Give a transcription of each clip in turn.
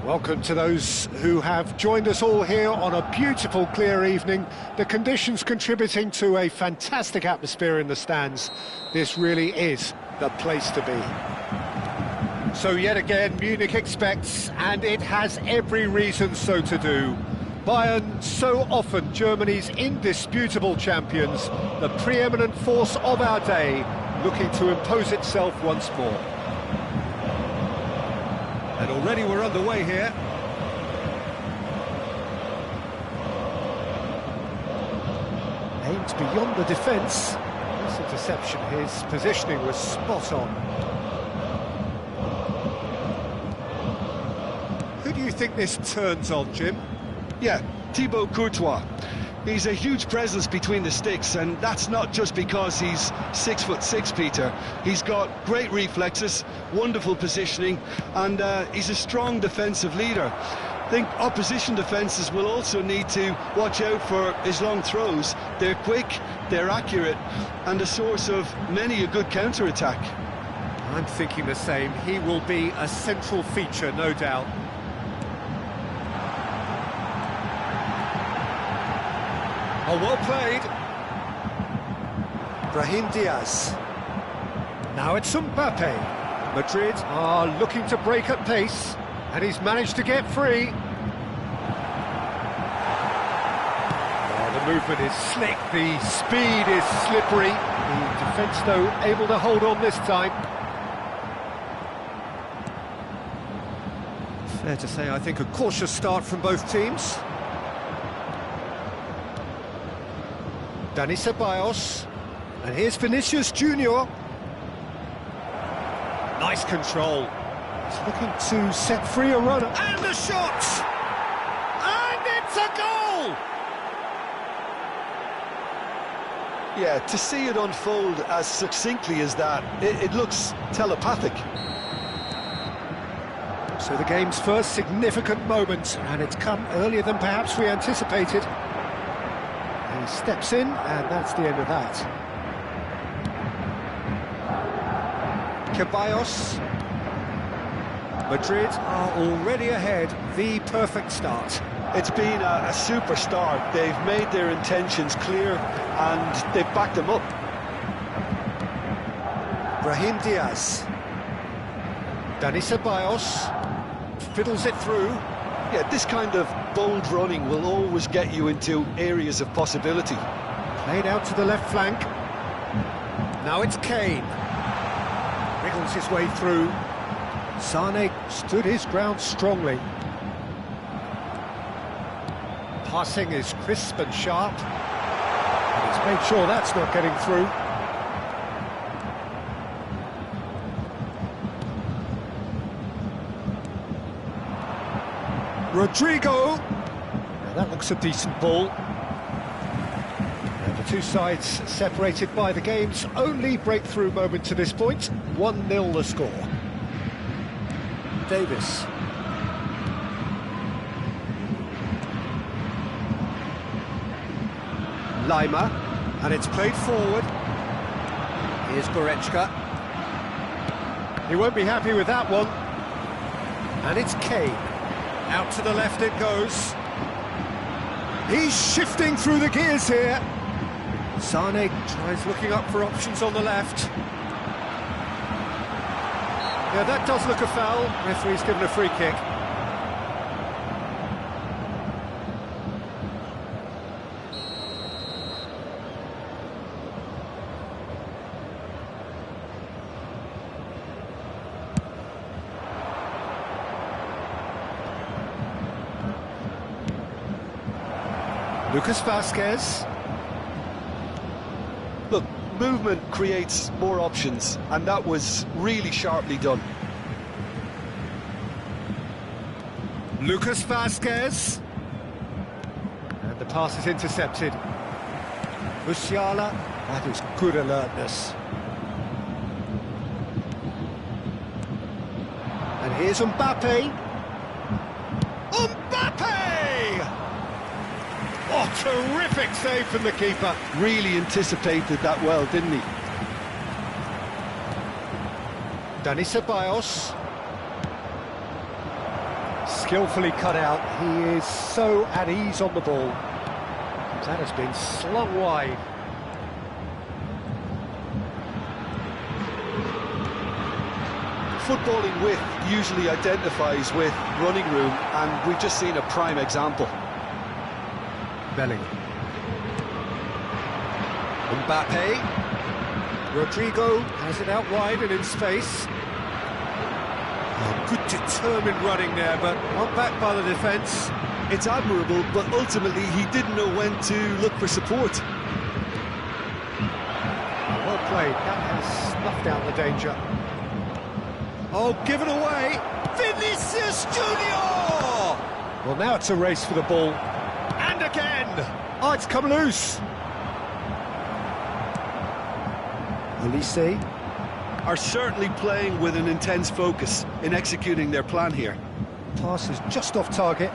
Welcome to those who have joined us all here on a beautiful, clear evening. The conditions contributing to a fantastic atmosphere in the stands. This really is the place to be. So yet again, Munich expects, and it has every reason so to do. Bayern, so often Germany's indisputable champions, the preeminent force of our day, looking to impose itself once more. And already we're underway here. Aimed beyond the defence. This interception, his positioning was spot on. Who do you think this turns on, Jim? Yeah, Thibaut Courtois. He's a huge presence between the sticks, and that's not just because he's 6'6", Peter. He's got great reflexes, wonderful positioning, and he's a strong defensive leader. I think opposition defences will also need to watch out for his long throws. They're quick, they're accurate, and a source of many a good counter-attack. I'm thinking the same. He will be a central feature, no doubt. Oh, well played. Brahim Diaz. Now it's Mbappe. Madrid are looking to break at pace, and he's managed to get free. Oh, the movement is slick, the speed is slippery. The defence, though, able to hold on this time. Fair to say, I think, a cautious start from both teams. Dani Ceballos, and here's Vinicius Junior. Nice control. He's looking to set free a runner. And the shot! And it's a goal! Yeah, to see it unfold as succinctly as that, it looks telepathic. So the game's first significant moment, and it's come earlier than perhaps we anticipated. He steps in, and that's the end of that. Ceballos. Madrid are already ahead. The perfect start. It's been a super start. They've made their intentions clear, and they've backed them up. Brahim Diaz. Dani Ceballos fiddles it through. Yeah, this kind of bold running will always get you into areas of possibility. Played out to the left flank. Now it's Kane. Wriggles his way through. Sane stood his ground strongly. Passing is crisp and sharp. And he's made sure that's not getting through. Rodrigo. Now that looks a decent ball. And the two sides separated by the game's only breakthrough moment to this point. 1-0 the score. Davis. Lima. And it's played forward. Here's Goretzka. He won't be happy with that one. And it's Kane. Out to the left it goes. He's shifting through the gears here. Sane tries looking up for options on the left. Yeah, that does look a foul. Referee's given a free kick. Lucas Vazquez. Look, movement creates more options, and that was really sharply done. Lucas Vazquez. And the pass is intercepted. Musiala, that is good alertness. And here's Mbappe. Mbappe! Oh, terrific save from the keeper. Really anticipated that well, didn't he? Dani Ceballos. Skillfully cut out. He is so at ease on the ball. That has been slung wide. Footballing width usually identifies with running room, and we've just seen a prime example. Bellingham. Mbappe. Rodrigo has it out wide and in space. Oh, good determined running there, but not back by the defence. It's admirable, but ultimately he didn't know when to look for support. Well played, that has snuffed out the danger. Oh, given away! Vinicius Junior! Well, now it's a race for the ball. And again! Oh, it's come loose! Olise are certainly playing with an intense focus in executing their plan here. Pass is just off target.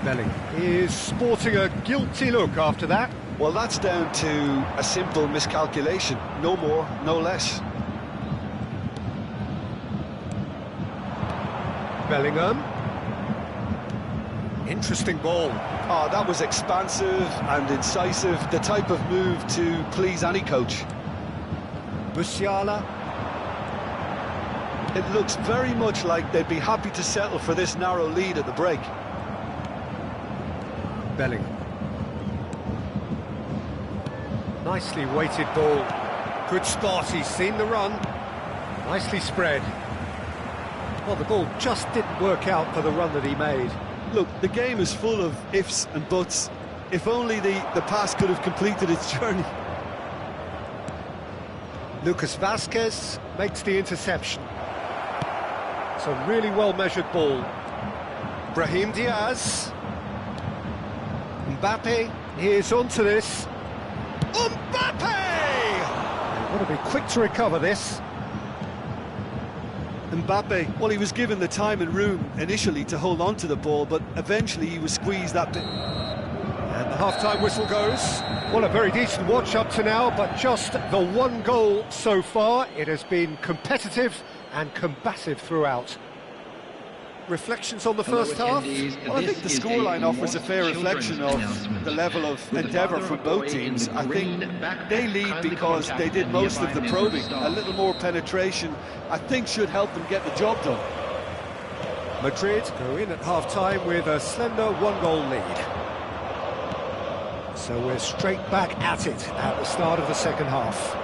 Bellingham is sporting a guilty look after that. Well, that's down to a simple miscalculation. No more, no less. Bellingham. Interesting ball. Oh, that was expansive and incisive, the type of move to please any coach. Musiala. It looks very much like they'd be happy to settle for this narrow lead at the break. Bellingham. Nicely weighted ball. Good spot, he's seen the run. Nicely spread. Well, the ball just didn't work out for the run that he made. Look, the game is full of ifs and buts. If only the pass could have completed its journey. Lucas Vazquez makes the interception. It's a really well-measured ball. Brahim Diaz. Mbappe is onto this. Mbappe! They've got to be quick to recover this. Mbappe, well, he was given the time and room initially to hold on to the ball, but eventually he was squeezed that bit. And the half-time whistle goes. Well, a very decent watch up to now, but just the one goal so far. It has been competitive and combative throughout. Reflections on the first half? Well, I think the scoreline offers a fair reflection of the level of endeavour from both teams. I think they lead because they did most of the probing. A little more penetration, I think, should help them get the job done. Madrid go in at half-time with a slender one-goal lead. So we're straight back at it at the start of the second half.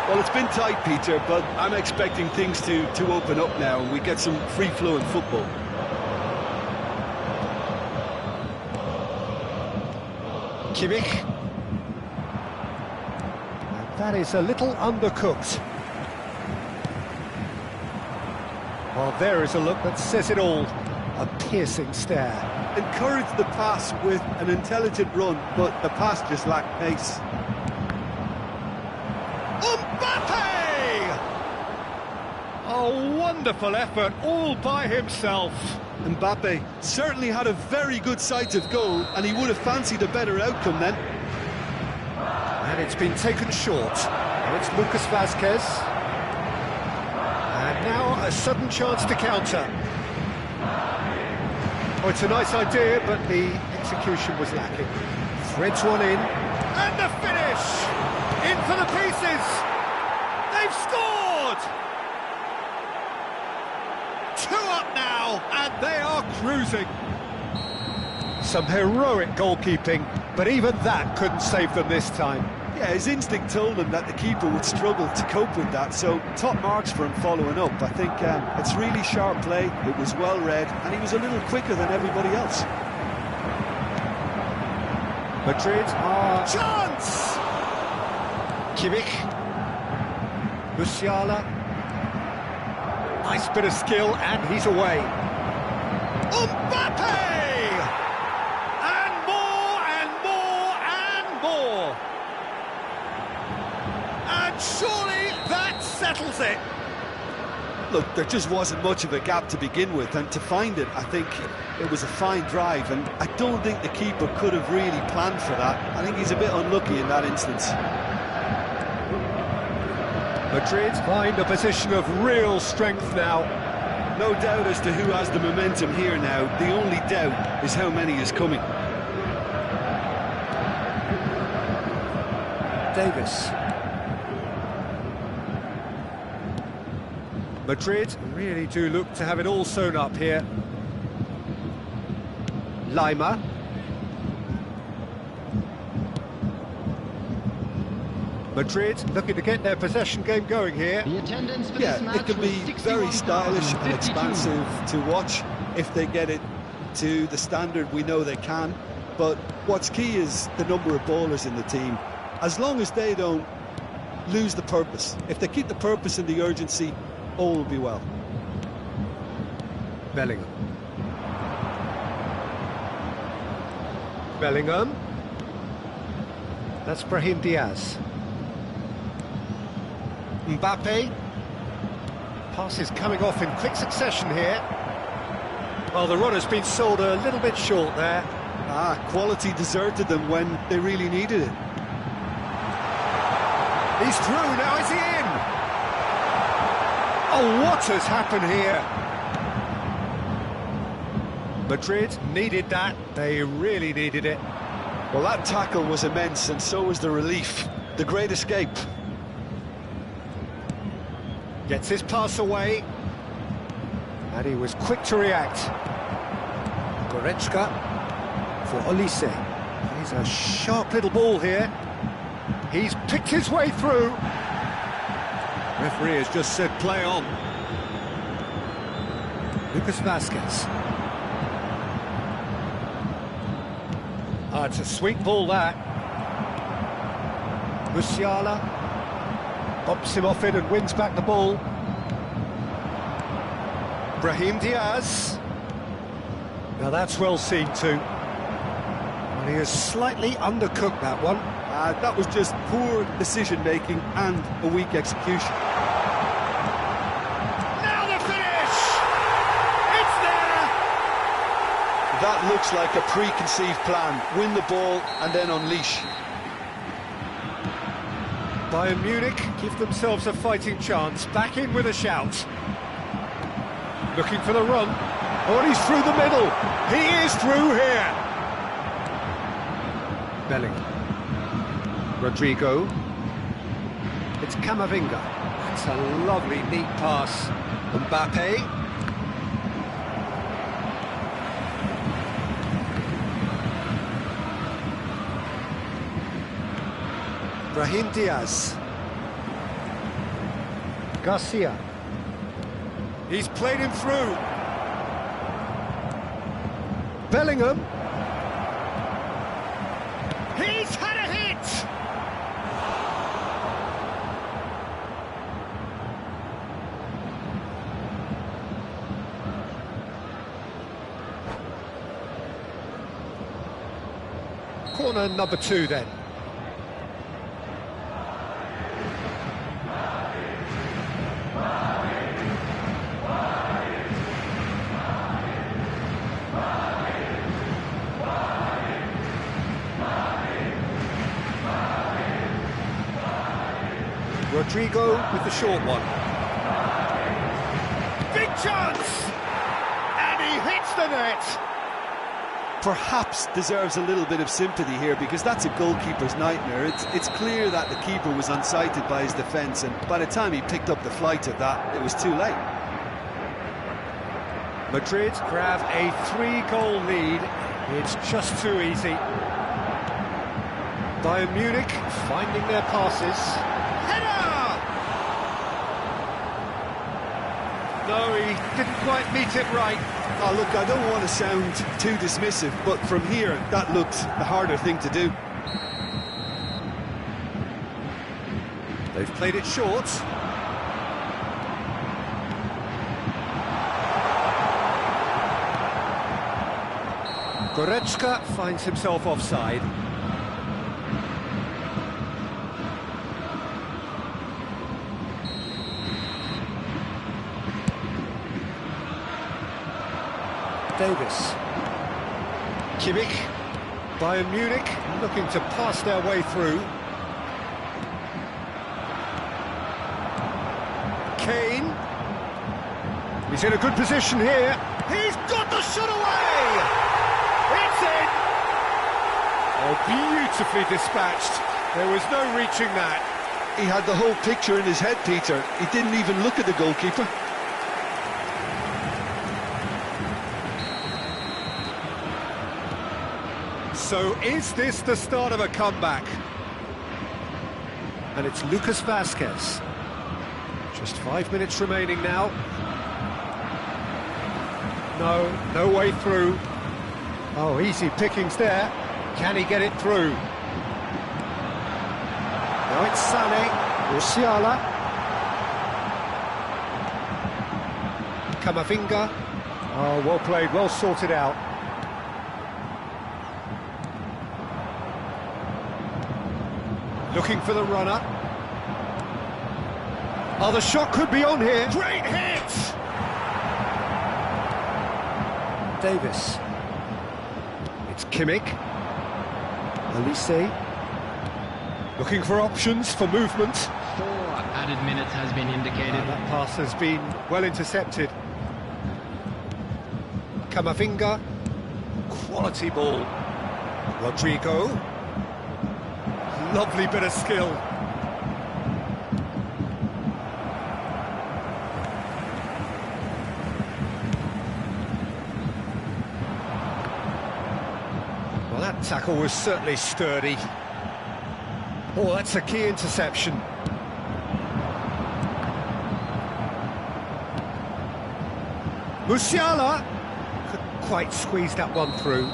Well, it's been tight, Peter, but I'm expecting things to open up now and we get some free-flowing football. Kimmich. And that is a little undercooked. Well, there is a look that says it all. A piercing stare. Encouraged the pass with an intelligent run, but the pass just lacked pace. Mbappe! A wonderful effort all by himself. Mbappe certainly had a very good sight of goal, and he would have fancied a better outcome then. And it's been taken short. And it's Lucas Vazquez. And now a sudden chance to counter. Oh, it's a nice idea, but the execution was lacking. Threads one in. And the finish! In for the pieces! They've scored! 2 up now, and they are cruising. Some heroic goalkeeping, but even that couldn't save them this time. Yeah, his instinct told him that the keeper would struggle to cope with that, so top marks for him following up. I think it's really sharp play, it was well read, and he was a little quicker than everybody else. Madrid are... Chance! Kimmich. Musiala. Nice bit of skill, and he's away. Mbappe! And more, and more, and more! And surely that settles it! Look, there just wasn't much of a gap to begin with, and to find it, I think it was a fine drive, and I don't think the keeper could have really planned for that. I think he's a bit unlucky in that instance. Madrid find a position of real strength now. No doubt as to who has the momentum here now. The only doubt is how many is coming. Davis. Madrid really do look to have it all sewn up here. Lima. Madrid looking to get their possession game going here. The attendance for this match it can be very stylish and expansive to watch if they get it to the standard we know they can. But what's key is the number of ballers in the team. As long as they don't lose the purpose, if they keep the purpose and the urgency, all will be well. Bellingham. Bellingham. That's Brahim Diaz. Mbappe. Passes coming off in quick succession here. Well, the run has been sold a little bit short there. Quality deserted them when they really needed it. He's through, now is he in? Oh, what has happened here? Madrid needed that, they really needed it. Well, that tackle was immense, and so was the relief. The great escape. Gets his pass away. And he was quick to react. Goretzka for Olise. He's a sharp little ball here. He's picked his way through. Referee has just said play on. Lucas Vasquez. It's a sweet ball that. Musiala bops him off in and wins back the ball. Brahim Diaz. Now that's well seen too. Well, he has slightly undercooked that one. That was just poor decision-making and a weak execution. Now the finish! It's there! That looks like a preconceived plan. Win the ball and then unleash. Bayern Munich give themselves a fighting chance. Back in with a shout. Looking for the run. Oh, and he's through the middle. He is through here. Bellingham. Rodrigo. It's Camavinga. That's a lovely, neat pass. Mbappe. Brahim Diaz. Garcia. He's played him through. Bellingham. He's had a hit! Corner number 2 then. Rodrigo with the short one. Big chance! And he hits the net! Perhaps deserves a little bit of sympathy here, because that's a goalkeeper's nightmare. It's clear that the keeper was unsighted by his defence, and by the time he picked up the flight of that, it was too late. Madrid grab a 3-goal lead. It's just too easy. Bayern Munich finding their passes. No, he didn't quite meet it right. Oh, look, I don't want to sound too dismissive, but from here, that looked the harder thing to do. They've played it short. Goretzka finds himself offside. Davis. Kimmich. Bayern Munich looking to pass their way through. Kane. He's in a good position here. He's got the shot away! It's in! Oh, beautifully dispatched. There was no reaching that. He had the whole picture in his head, Peter. He didn't even look at the goalkeeper. So is this the start of a comeback? And it's Lucas Vazquez. Just 5 minutes remaining now. No way through. Oh, easy pickings there. Can he get it through? Now it's Sané, Musiala. Camavinga. Oh, well played, well sorted out. Looking for the runner. Oh, the shot could be on here. Great hit! Davis. It's Kimmich. Elise. Looking for options for movement. 4 added minutes has been indicated. That pass has been well intercepted. Camavinga. Quality ball. Rodrigo. Lovely bit of skill. Well, that tackle was certainly sturdy. Oh, that's a key interception. Musiala couldn't quite squeeze that one through.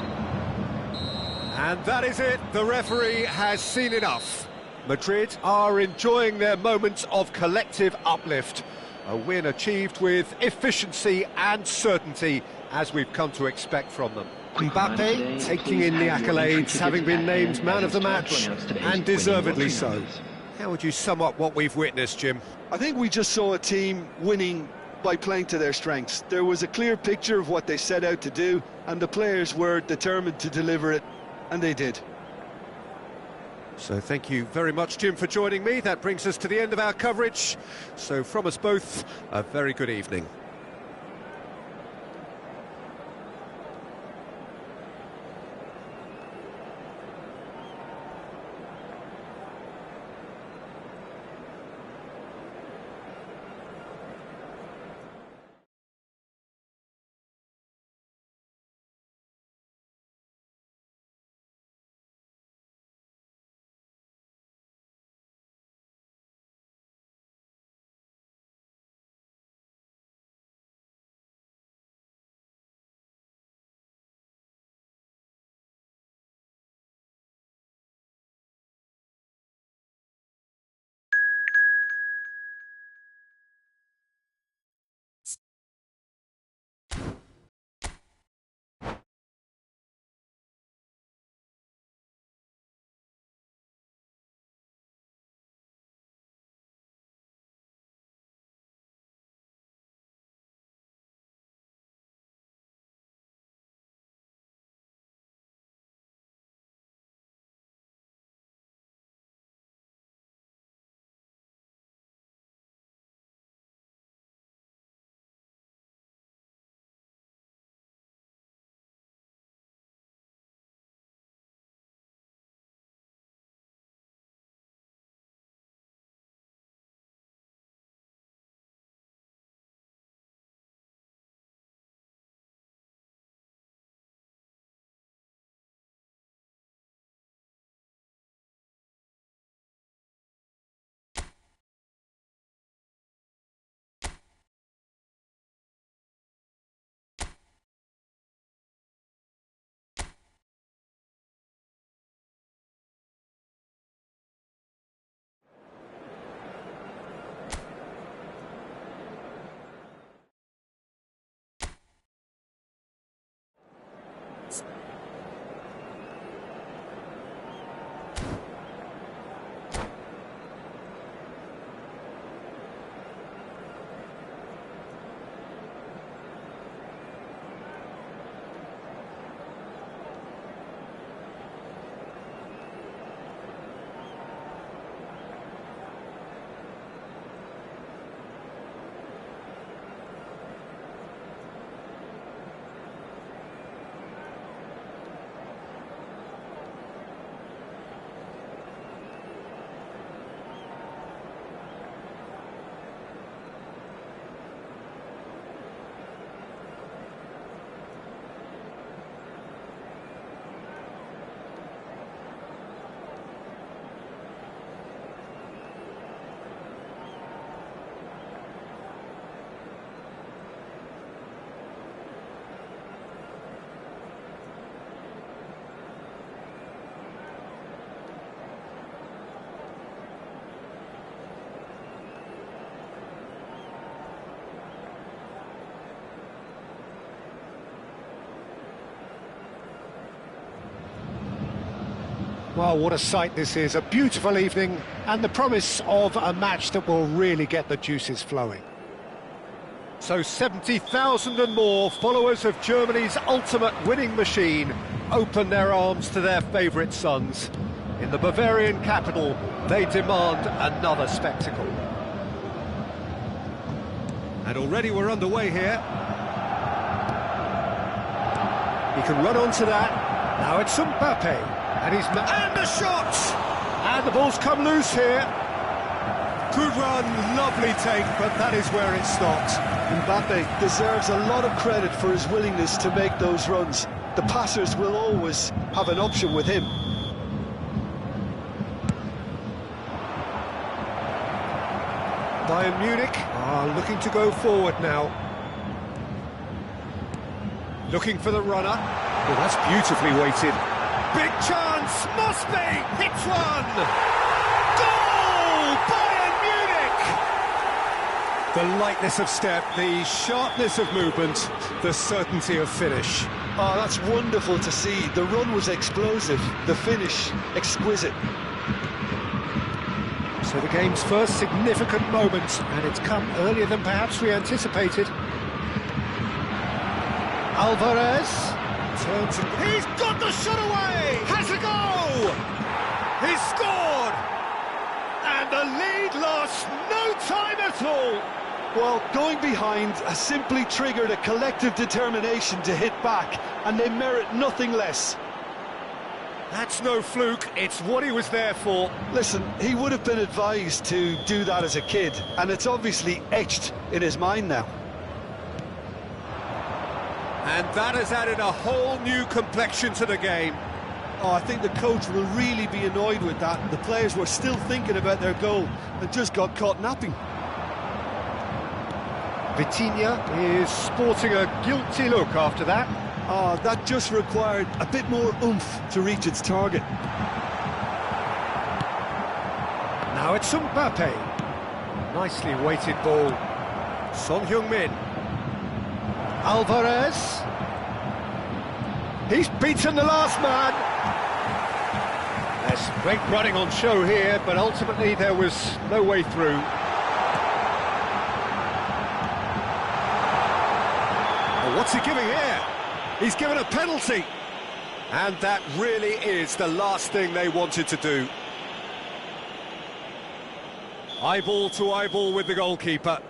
And that is it, the referee has seen enough. Madrid are enjoying their moments of collective uplift. A win achieved with efficiency and certainty, as we've come to expect from them. Mbappe taking in the accolades, having been named man of the match, and deservedly so. How would you sum up what we've witnessed, Jim? I think we just saw a team winning by playing to their strengths. There was a clear picture of what they set out to do, and the players were determined to deliver it. And they did. So thank you very much, Jim, for joining me. That brings us to the end of our coverage. So from us both, a very good evening. Well, what a sight this is, a beautiful evening, and the promise of a match that will really get the juices flowing. So 70,000 and more followers of Germany's ultimate winning machine open their arms to their favourite sons. In the Bavarian capital, they demand another spectacle. And already we're underway here. He can run onto that. Now it's Mbappe. And the shot! And the ball's come loose here. Good run, lovely take, but that is where it stopped. Mbappe deserves a lot of credit for his willingness to make those runs. The passers will always have an option with him. Bayern Munich are looking to go forward now. Looking for the runner. Oh, that's beautifully weighted. Big chance, must be, hits one! Goal! Bayern Munich! The lightness of step, the sharpness of movement, the certainty of finish. Oh, that's wonderful to see. The run was explosive, the finish exquisite. So the game's first significant moment, and it's come earlier than perhaps we anticipated. Alvarez turns and he's got the shot away! Has a go! He's scored! And the lead lost no time at all! Well, going behind has simply triggered a collective determination to hit back, and they merit nothing less. That's no fluke, it's what he was there for. Listen, he would have been advised to do that as a kid, and it's obviously etched in his mind now. And that has added a whole new complexion to the game. Oh, I think the coach will really be annoyed with that. The players were still thinking about their goal and just got caught napping. Vitinha is sporting a guilty look after that. Oh, that just required a bit more oomph to reach its target. Now it's Mbappe. Nicely weighted ball. Son Heung-min. Alvarez. He's beaten the last man. There's great running on show here, but ultimately there was no way through. Oh, what's he giving here? He's given a penalty. And that really is the last thing they wanted to do. Eyeball to eyeball with the goalkeeper.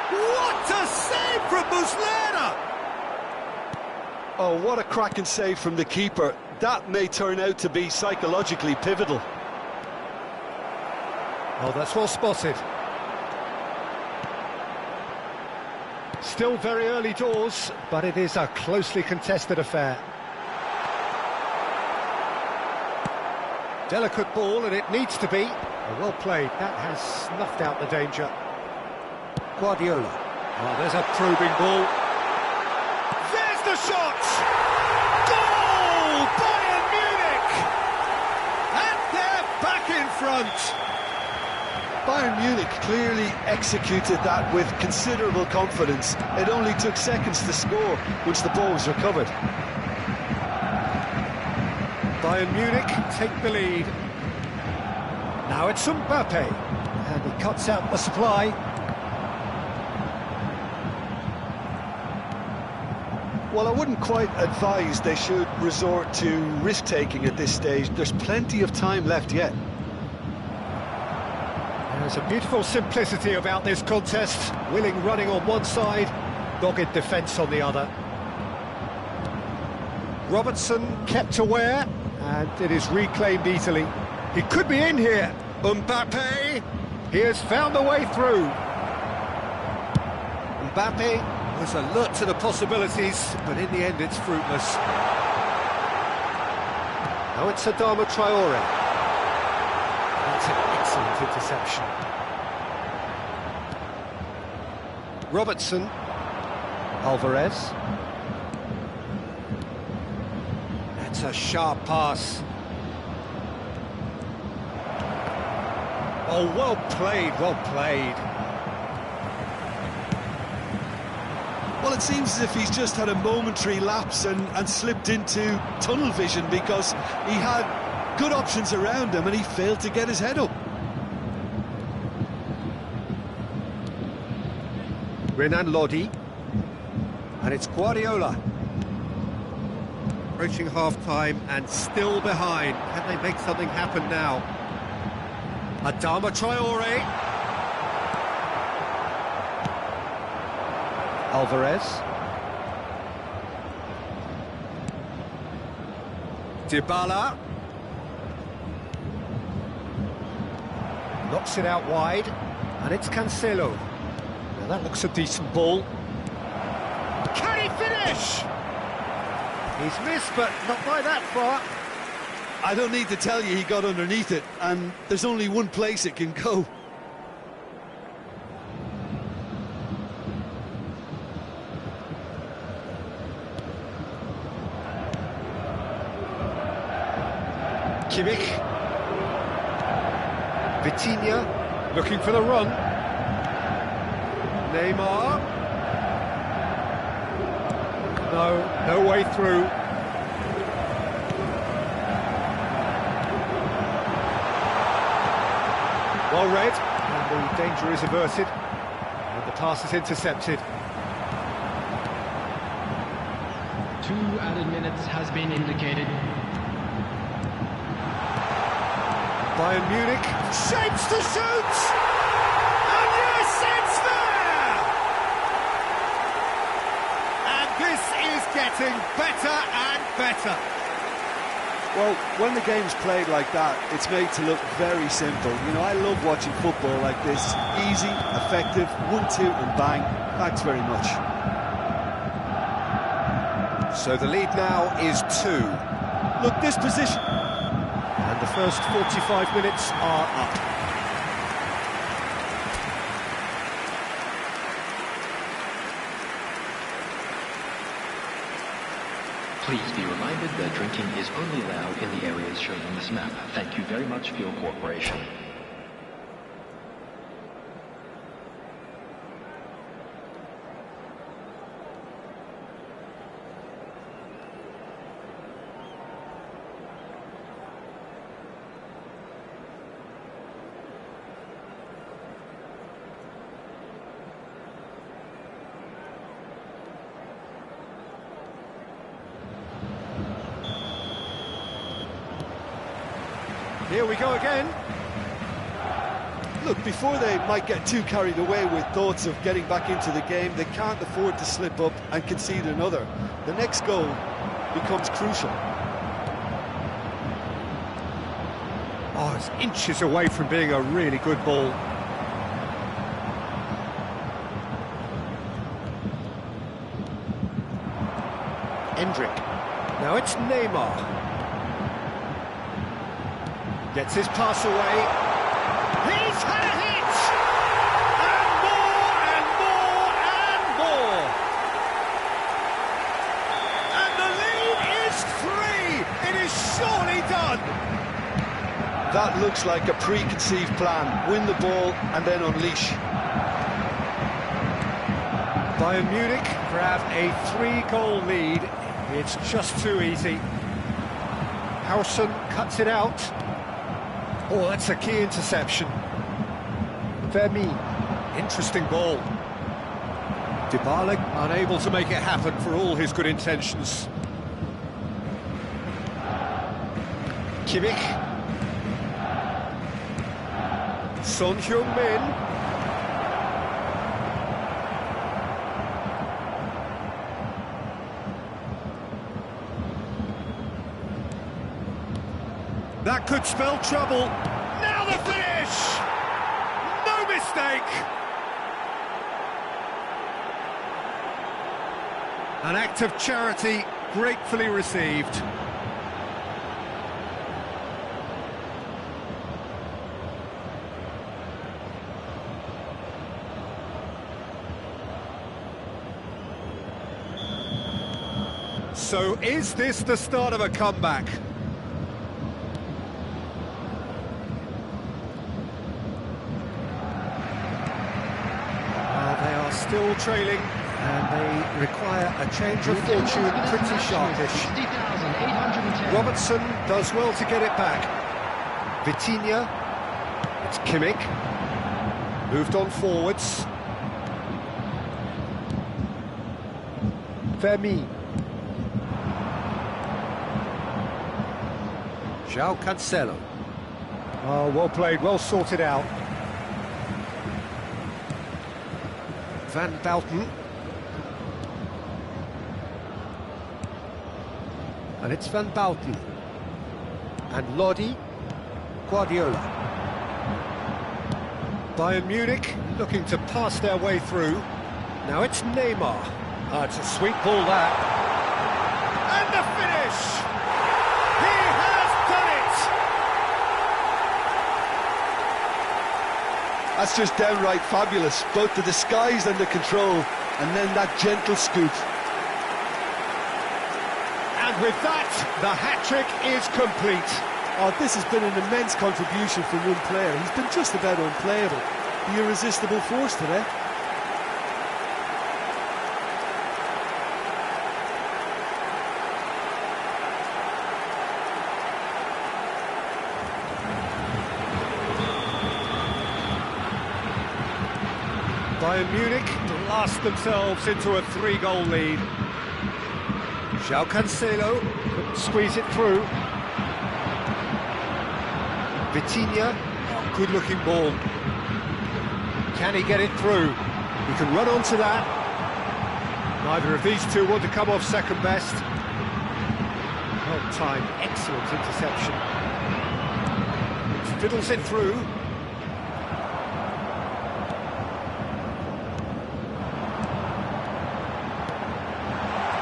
What a save from Muslera! Oh, what a cracking save from the keeper. That may turn out to be psychologically pivotal. Oh, that's well spotted. Still very early doors, but it is a closely contested affair. Delicate ball, and it needs to be. Oh, well played. That has snuffed out the danger. Guardiola. Oh, there's a probing ball. There's the shot! Goal! Bayern Munich! And they're back in front! Bayern Munich clearly executed that with considerable confidence. It only took seconds to score once the ball was recovered. Bayern Munich take the lead. Now it's Mbappe, and he cuts out the supply. Well, I wouldn't quite advise they should resort to risk-taking at this stage. There's plenty of time left yet. There's a beautiful simplicity about this contest. Willing running on one side, dogged defence on the other. Robertson kept aware, and it is reclaimed easily. He could be in here. Mbappe, he has found the way through. Mbappe was alert to the possibilities, but in the end it's fruitless. Now it's Adama Traore. That's an excellent interception. Robertson. Alvarez. That's a sharp pass. Oh, well played, well played. Well, it seems as if he's just had a momentary lapse and slipped into tunnel vision, because he had good options around him and he failed to get his head up. Renan Lodi. And it's Guardiola. Approaching half-time and still behind. Can they make something happen now? Adama Traore. Alvarez. Dybala. Knocks it out wide. And it's Cancelo. Now that looks a decent ball. Can he finish? He's missed, but not by that far. I don't need to tell you he got underneath it, and there's only one place it can go. Kimmich. Vitinha looking for the run. Neymar. No way through. Well read, and the danger is averted, and the pass is intercepted. 2 added minutes has been indicated. Bayern Munich shapes to shoot! And yes, it's there! And this is getting better and better. Well, when the game's played like that, it's made to look very simple. You know, I love watching football like this. Easy, effective, 1-2 and bang. Thanks very much. So the lead now is 2. Look, this position... And the first 45 minutes are up. Please be reminded that drinking is only allowed in the areas shown on this map. Thank you very much for your cooperation. Here we go again. Look, before they might get too carried away with thoughts of getting back into the game, they can't afford to slip up and concede another. The next goal becomes crucial. Oh, it's inches away from being a really good ball. Endrick. Now it's Neymar. Gets his pass away. He's had a hit! And more, and more, and more! And the lead is 3! It is surely done! That looks like a preconceived plan. Win the ball and then unleash. Bayern Munich grab a 3-goal lead. It's just too easy. Howson cuts it out. Oh, that's a key interception. Vermi, interesting ball. Dybala unable to make it happen for all his good intentions. Kimmich. Son Heung-min. That could spell trouble. Now the finish! No mistake! An act of charity gratefully received. So is this the start of a comeback? Still trailing And they require a change of fortune pretty sharpish. 60,810. Robertson does well to get it back. Vitinha. It's Kimmich. Moved on forwards. Fermi. João Cancelo. Oh, well played, well sorted out. Van Bouten. And it's Van Bouten. And Lodi. Guardiola. Bayern Munich looking to pass their way through. Now it's Neymar. It's a sweet ball that. And the finish! He has done it! That's just downright fabulous, both the disguise and the control, and then that gentle scoop. And with that, the hat-trick is complete. Oh, this has been an immense contribution from one player. He's been just about unplayable. The irresistible force today. Bayern Munich blast themselves into a 3-goal lead. João Cancelo couldn't squeeze it through. Vitinha, oh, good-looking ball. Can he get it through? He can run onto that. Neither of these two want to come off second best. Well timed, excellent interception. Fiddles it through.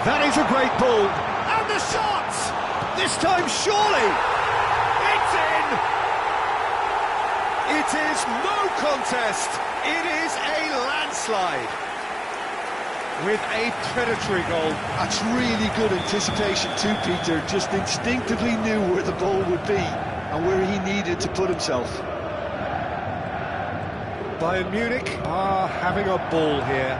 That is a great ball. And the shot! This time, surely! It's in! It is no contest. It is a landslide. With a predatory goal. That's really good anticipation too, Peter. Just instinctively knew where the ball would be and where he needed to put himself. Bayern Munich are having a ball here.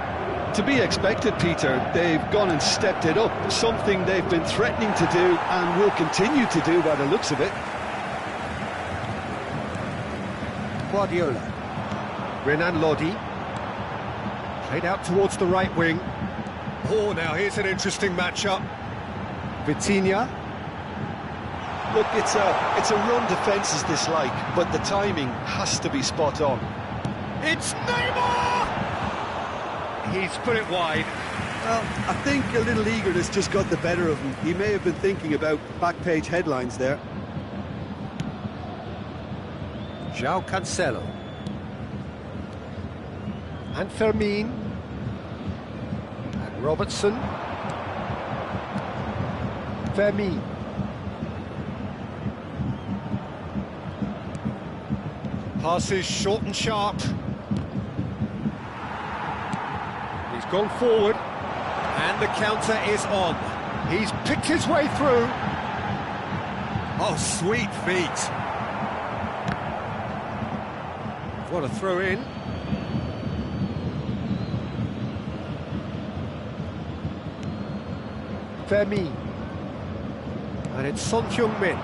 To be expected, Peter. They've gone and stepped it up, something they've been threatening to do and will continue to do by the looks of it. Guardiola. Renan Lodi. Played out towards the right wing. Oh, now here's an interesting matchup. Vitinha. Look, it's a run defence is dislike, but the timing has to be spot on. It's Neymar! He's put it wide. Well, I think a little eagerness just got the better of him. He may have been thinking about back-page headlines there. João Cancelo. And Fermin. And Robertson. Fermin. Passes short and sharp. He's gone forward. And the counter is on. He's picked his way through. Oh, sweet feet. What a throw in. Fermi. And it's Son Heung-min.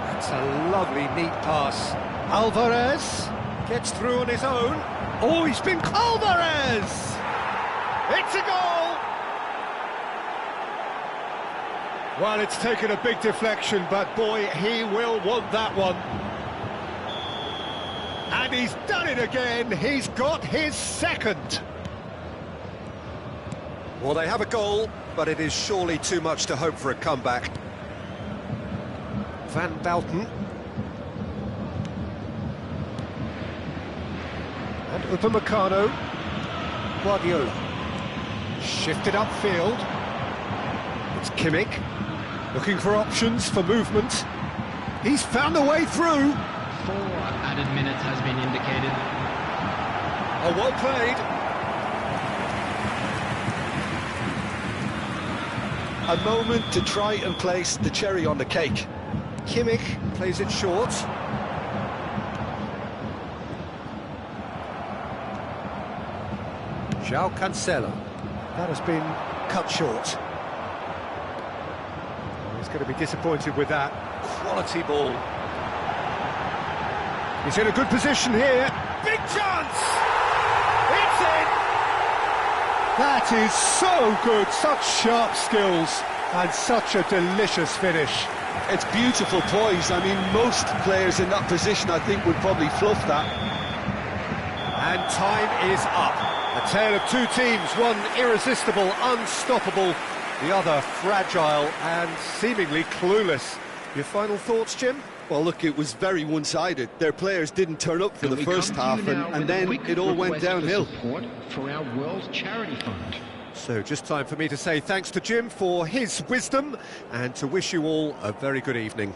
That's a lovely, neat pass. Alvarez gets through on his own. Oh, he's been Alvarez! It's a goal! Well, it's taken a big deflection, but boy, he will want that one. And he's done it again. He's got his second. Well, they have a goal, but it is surely too much to hope for a comeback. Van Bouten. And Upamecano. Guardiola. Shifted upfield. It's Kimmich. Looking for options for movement. He's found a way through. 4 added minutes has been indicated. Oh, well played. A moment to try and place the cherry on the cake. Kimmich plays it short. João Cancelo. That has been cut short. He's going to be disappointed with that. Quality ball. He's in a good position here. Big chance! It's in! That is so good. Such sharp skills and such a delicious finish. It's beautiful poise. I mean, most players in that position, I think, would probably fluff that. And time is up. A tale of two teams, one irresistible, unstoppable, the other fragile and seemingly clueless. Your final thoughts, Jim? Well, look, it was very one-sided. Their players didn't turn up for the first half, and then it all went downhill. Support for our World Charity Fund. So just time for me to say thanks to Jim for his wisdom and to wish you all a very good evening.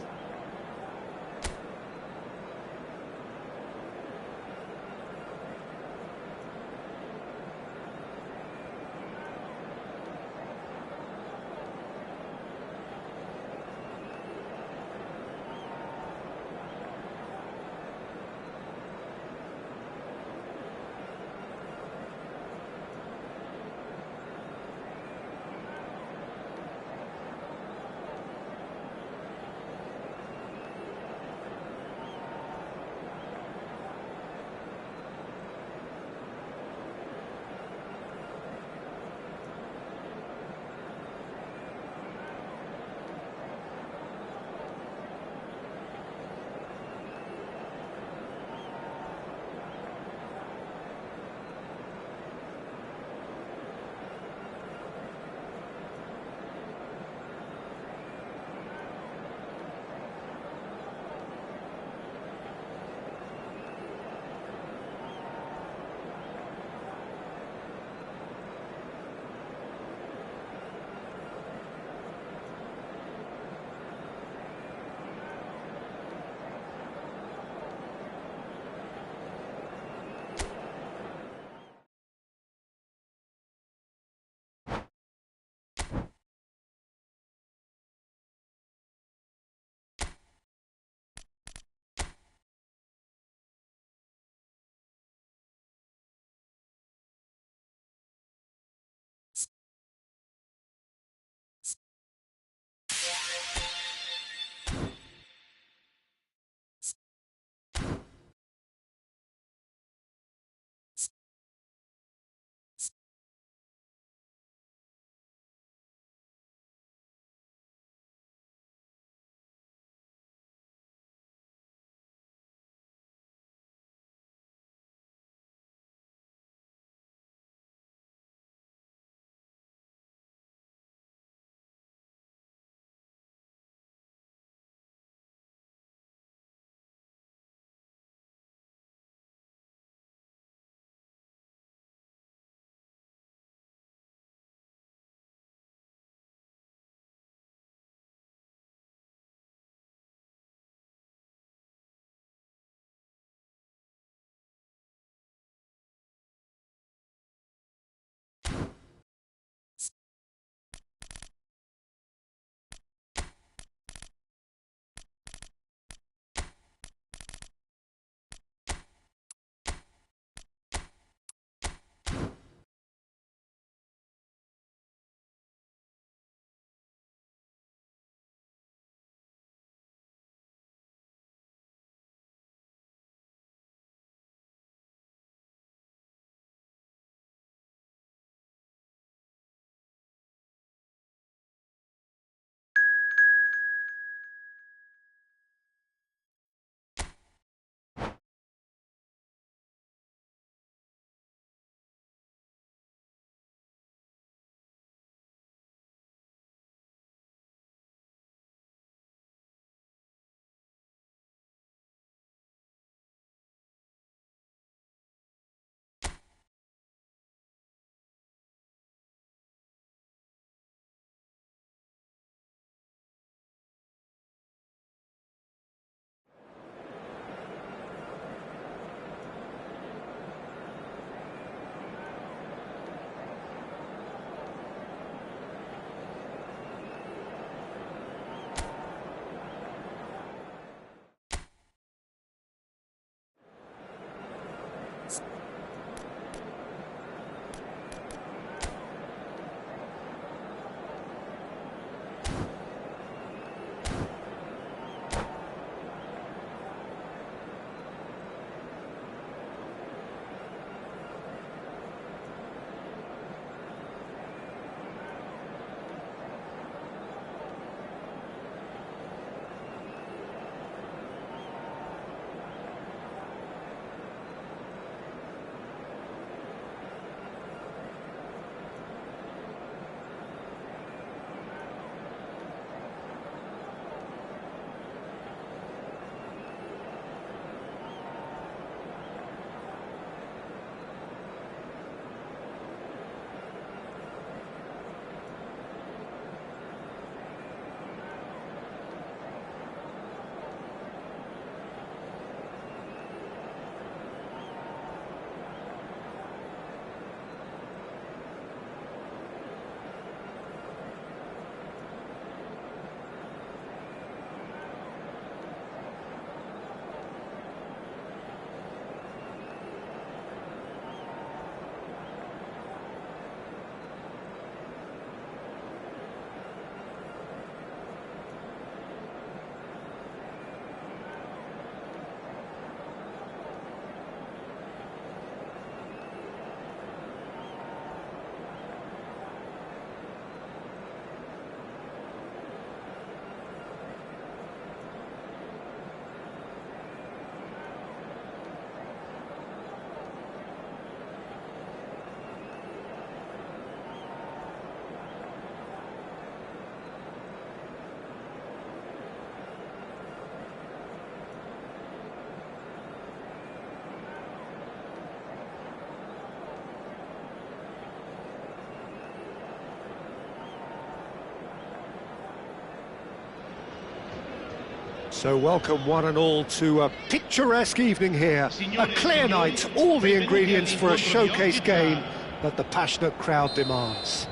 So welcome one and all to a picturesque evening here. A clear night, all the ingredients for a showcase game that the passionate crowd demands.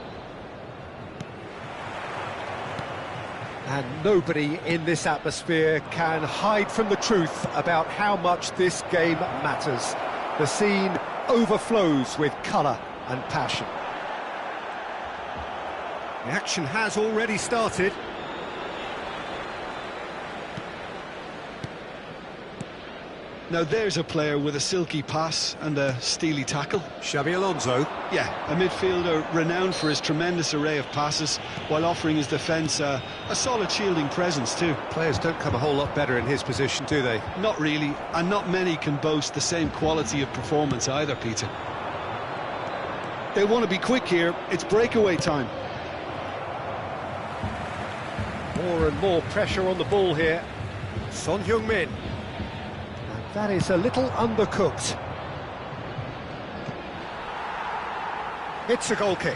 And nobody in this atmosphere can hide from the truth about how much this game matters. The scene overflows with colour and passion. The action has already started. Now there's a player with a silky pass and a steely tackle. Xabi Alonso. Yeah, a midfielder renowned for his tremendous array of passes while offering his defence a solid shielding presence too. Players don't come a whole lot better in his position, do they? Not really, and not many can boast the same quality of performance either, Peter. They want to be quick here, it's breakaway time. More and more pressure on the ball here. Son Heung-min. That is a little undercooked. It's a goal kick.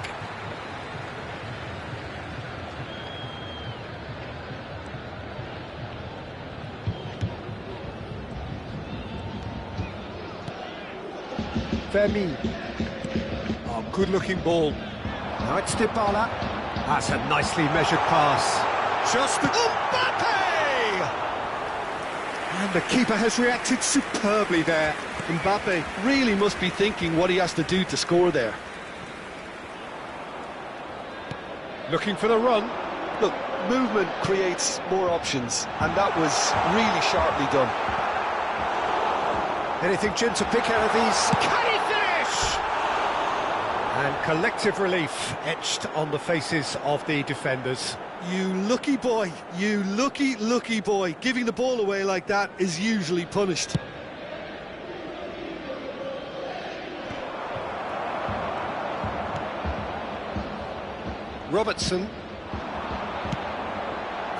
Fermi. Oh, good-looking ball. Now it's Dybala. That's a nicely measured pass. Just the... Mbappe! And the keeper has reacted superbly there. Mbappe really must be thinking what he has to do to score there. Looking for the run. Look, movement creates more options, and that was really sharply done. Anything, Jim, to pick out of these? Can he finish? And collective relief etched on the faces of the defenders. You lucky boy, you lucky boy. Giving the ball away like that is usually punished. Robertson.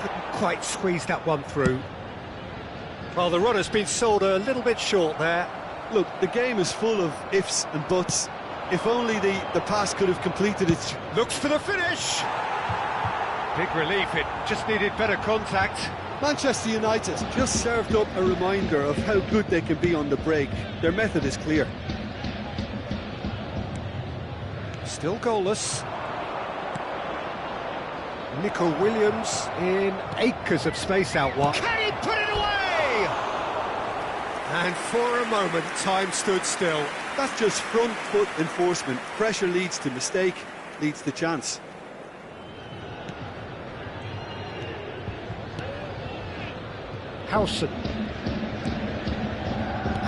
Couldn't quite squeeze that one through. Well, the runner's been sold a little bit short there. Look, the game is full of ifs and buts. If only the pass could have completed it. Looks for the finish. Big relief, it just needed better contact. Manchester United just served up a reminder of how good they can be on the break. Their method is clear. Still goalless. Nico Williams in acres of space out wide. Can he put it away? And for a moment, time stood still. That's just front foot enforcement. Pressure leads to mistake, leads to chance. Howson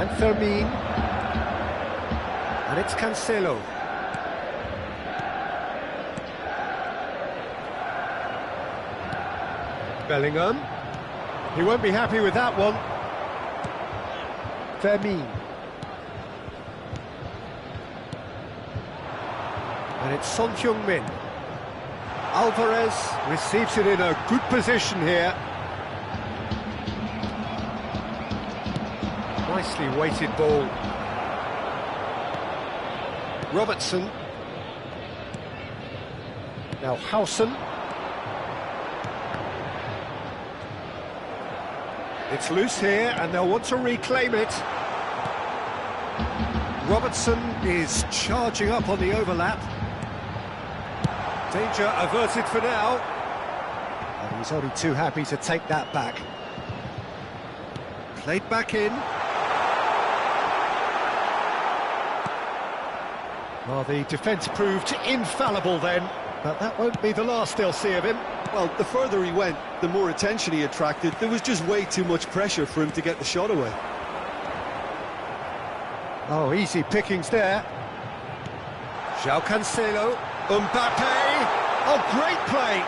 and Fermin, and it's Cancelo. Bellingham, he won't be happy with that one. Fermin, and it's Son Heung-min. Alvarez receives it in a good position here. Nicely weighted ball. Robertson. Now Howson. It's loose here and they'll want to reclaim it. Robertson is charging up on the overlap. Danger averted for now. And he's only too happy to take that back. Played back in. Well, the defence proved infallible then, but that won't be the last they'll see of him. Well, the further he went, the more attention he attracted. There was just way too much pressure for him to get the shot away. Oh, easy pickings there. João Cancelo, Mbappe. Oh, great play.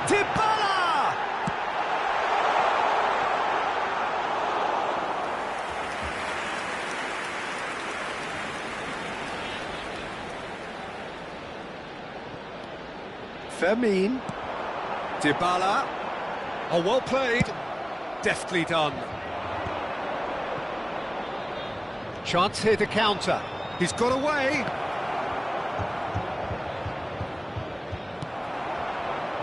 Dybala! Fermin, Dybala, oh, well played, deftly done. Chance here to counter, he's got away.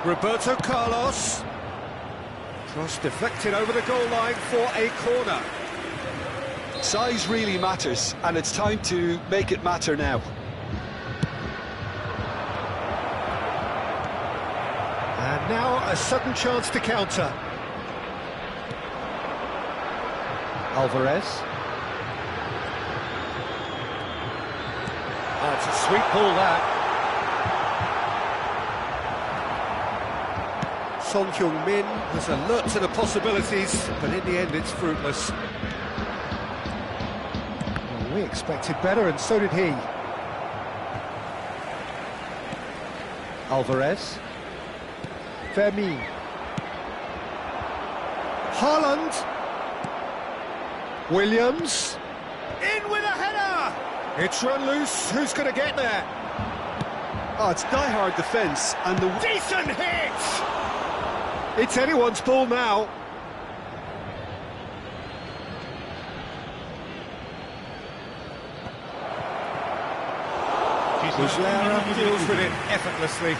Roberto Carlos, Cross deflected over the goal line for a corner. Size really matters, and it's time to make it matter now. And now a sudden chance to counter. Alvarez. Oh, it's a sweet ball, that. Son Heung-min was alert to the possibilities, but in the end it's fruitless. Well, we expected better, and so did he. Alvarez. Vermeer. Haaland. Williams. In with a header! It's run loose. Who's going to get there? Oh, it's die-hard defence, and the... Decent hit! It's anyone's ball now. Muslera deals with it effortlessly.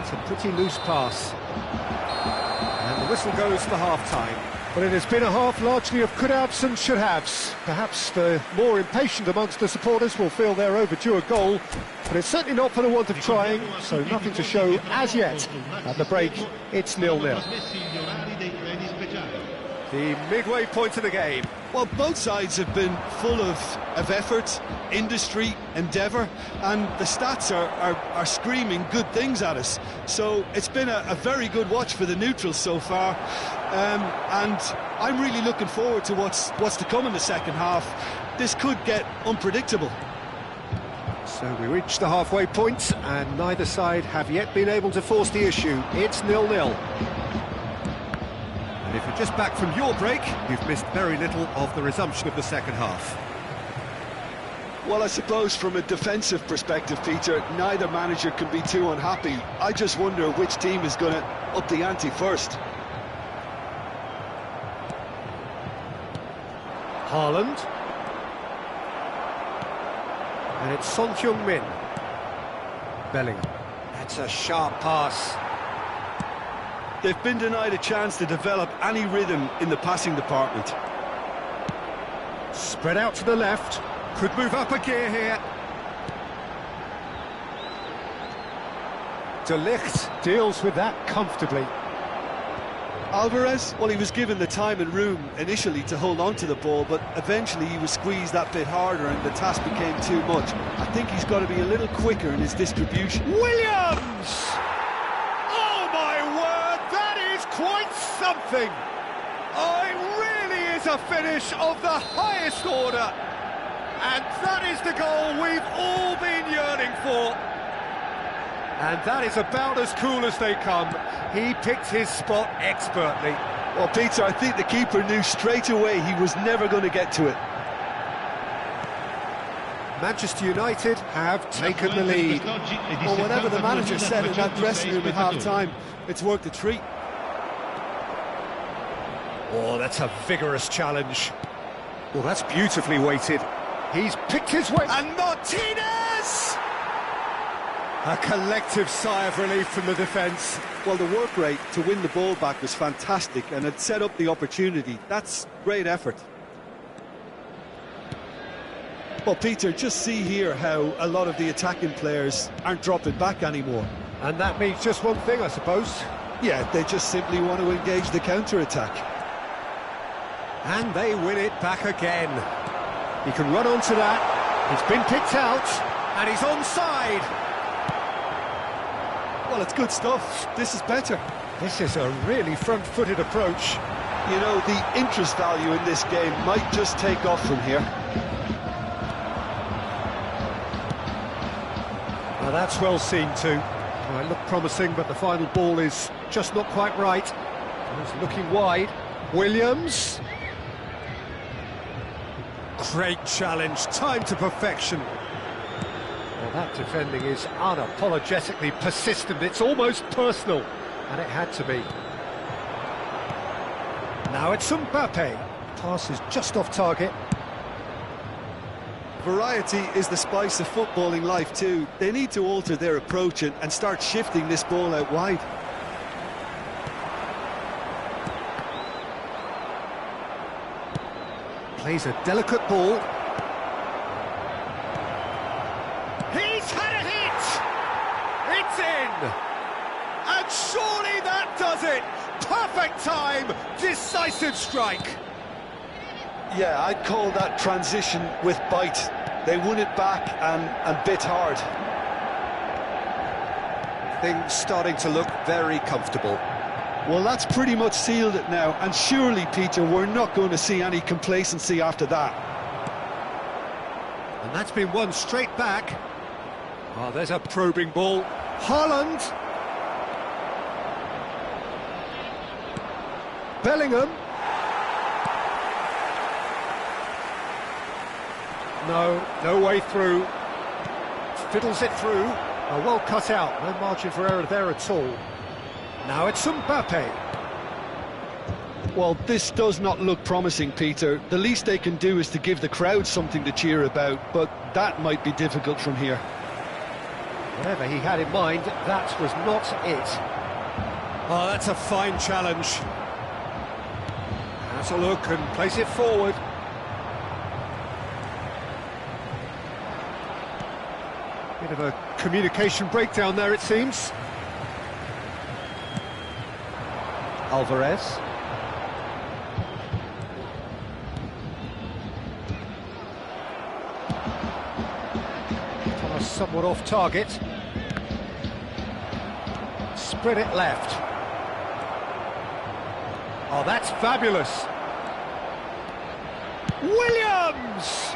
It's a pretty loose pass. And the whistle goes for half-time. But it has been a half largely of could-haves and should-haves. Perhaps the more impatient amongst the supporters will feel they're overdue a goal, but it's certainly not for the want of trying, so nothing to show as yet. At the break, it's 0-0. The midway point of the game. Well, both sides have been full of effort, industry, endeavour, and the stats are screaming good things at us. So it's been a very good watch for the neutrals so far, and I'm really looking forward to what's to come in the second half. This could get unpredictable. So we reach the halfway point, and neither side have yet been able to force the issue. It's 0-0. And if you're just back from your break, you've missed very little of the resumption of the second half. Well, I suppose from a defensive perspective, Peter, neither manager can be too unhappy. I just wonder which team is going to up the ante first. Haaland. And it's Son Heung-min. Bellingham. That's a sharp pass. They've been denied a chance to develop any rhythm in the passing department. Spread out to the left. Could move up a gear here. De Ligt deals with that comfortably. Alvarez, well, he was given the time and room initially to hold on to the ball, but eventually he was squeezed that bit harder and the task became too much. I think he's got to be a little quicker in his distribution. Williams! Oh my word, that is quite something! Oh, it really is a finish of the highest order. And that is the goal we've all been yearning for. And that is about as cool as they come. He picked his spot expertly. Well, Peter, I think the keeper knew straight away he was never going to get to it. Manchester United have taken the lead. Well, whatever the manager said in that dressing room at half-time, it's worked a treat. Oh, that's a vigorous challenge. Well, that's beautifully weighted. He's picked his way... And Martinez! A collective sigh of relief from the defence. Well, the work rate to win the ball back was fantastic, and it set up the opportunity. That's great effort. Well, Peter, just see here how a lot of the attacking players aren't dropping back anymore. And that means just one thing, I suppose. Yeah, they just simply want to engage the counter-attack. And they win it back again. He can run onto that. He's been picked out, and he's onside. Well, it's good stuff. This is better. This is a really front-footed approach. You know, the interest value in this game might just take off from here. Now that's well seen too. Well, it looked promising, but the final ball is just not quite right. He's looking wide. Williams. Great challenge, time to perfection. Well, that defending is unapologetically persistent. It's almost personal, and it had to be. Now it's Mbappe. Pass is just off target. Variety is the spice of footballing life too. They need to alter their approach and start shifting this ball out wide. Plays a delicate ball. He's had a hit! It's in! And surely that does it! Perfect time, decisive strike! Yeah, I'd call that transition with bite. They won it back and bit hard. Things starting to look very comfortable. Well, that's pretty much sealed it now, and surely, Peter, we're not going to see any complacency after that. And that's been won straight back. Oh, there's a probing ball. Haaland. Bellingham. No way through. Fiddles it through. Oh, well cut out. No margin for error there at all. Now it's Mbappe. Well, this does not look promising, Peter. The least they can do is to give the crowd something to cheer about, but that might be difficult from here. Whatever he had in mind, that was not it. Oh, that's a fine challenge. Has a look and plays it forward. Bit of a communication breakdown there, it seems. Alvarez. Pass somewhat off target. Spread it left. Oh, that's fabulous. Williams!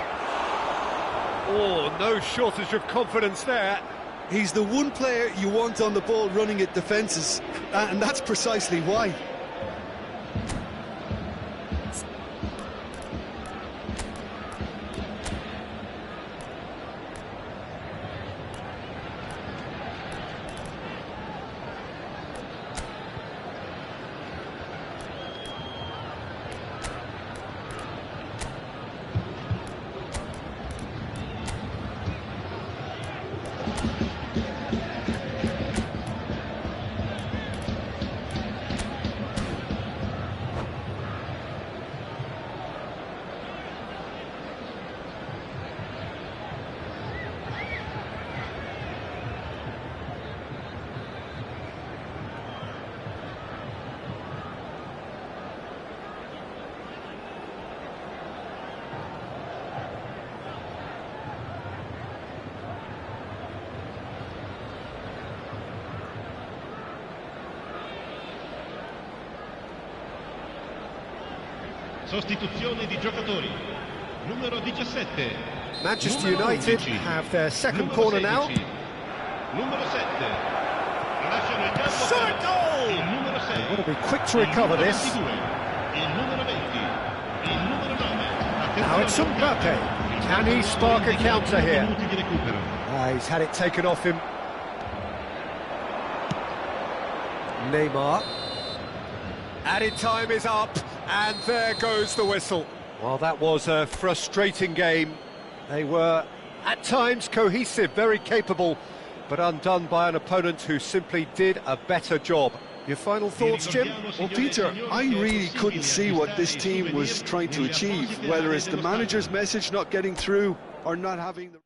Oh, no shortage of confidence there. He's the one player you want on the ball running at defences, and that's precisely why. Sostituzione di giocatori. Numero 17. Manchester United have their second corner now. Numero 7. Lasciano il campo. Shot goal! Il numero 6. They've got to be quick to recover this. Il numero 20. Il numero 9. Now it's Mbappe. Can he spark a counter here? Minuti di recupero. He's had it taken off him. Neymar. Added time is up, and there goes the whistle. Well, that was a frustrating game. They were, at times, cohesive, very capable, but undone by an opponent who simply did a better job. Your final thoughts, Jim? Well, Peter, I really couldn't see what this team was trying to achieve, whether it's the manager's message not getting through or not having the...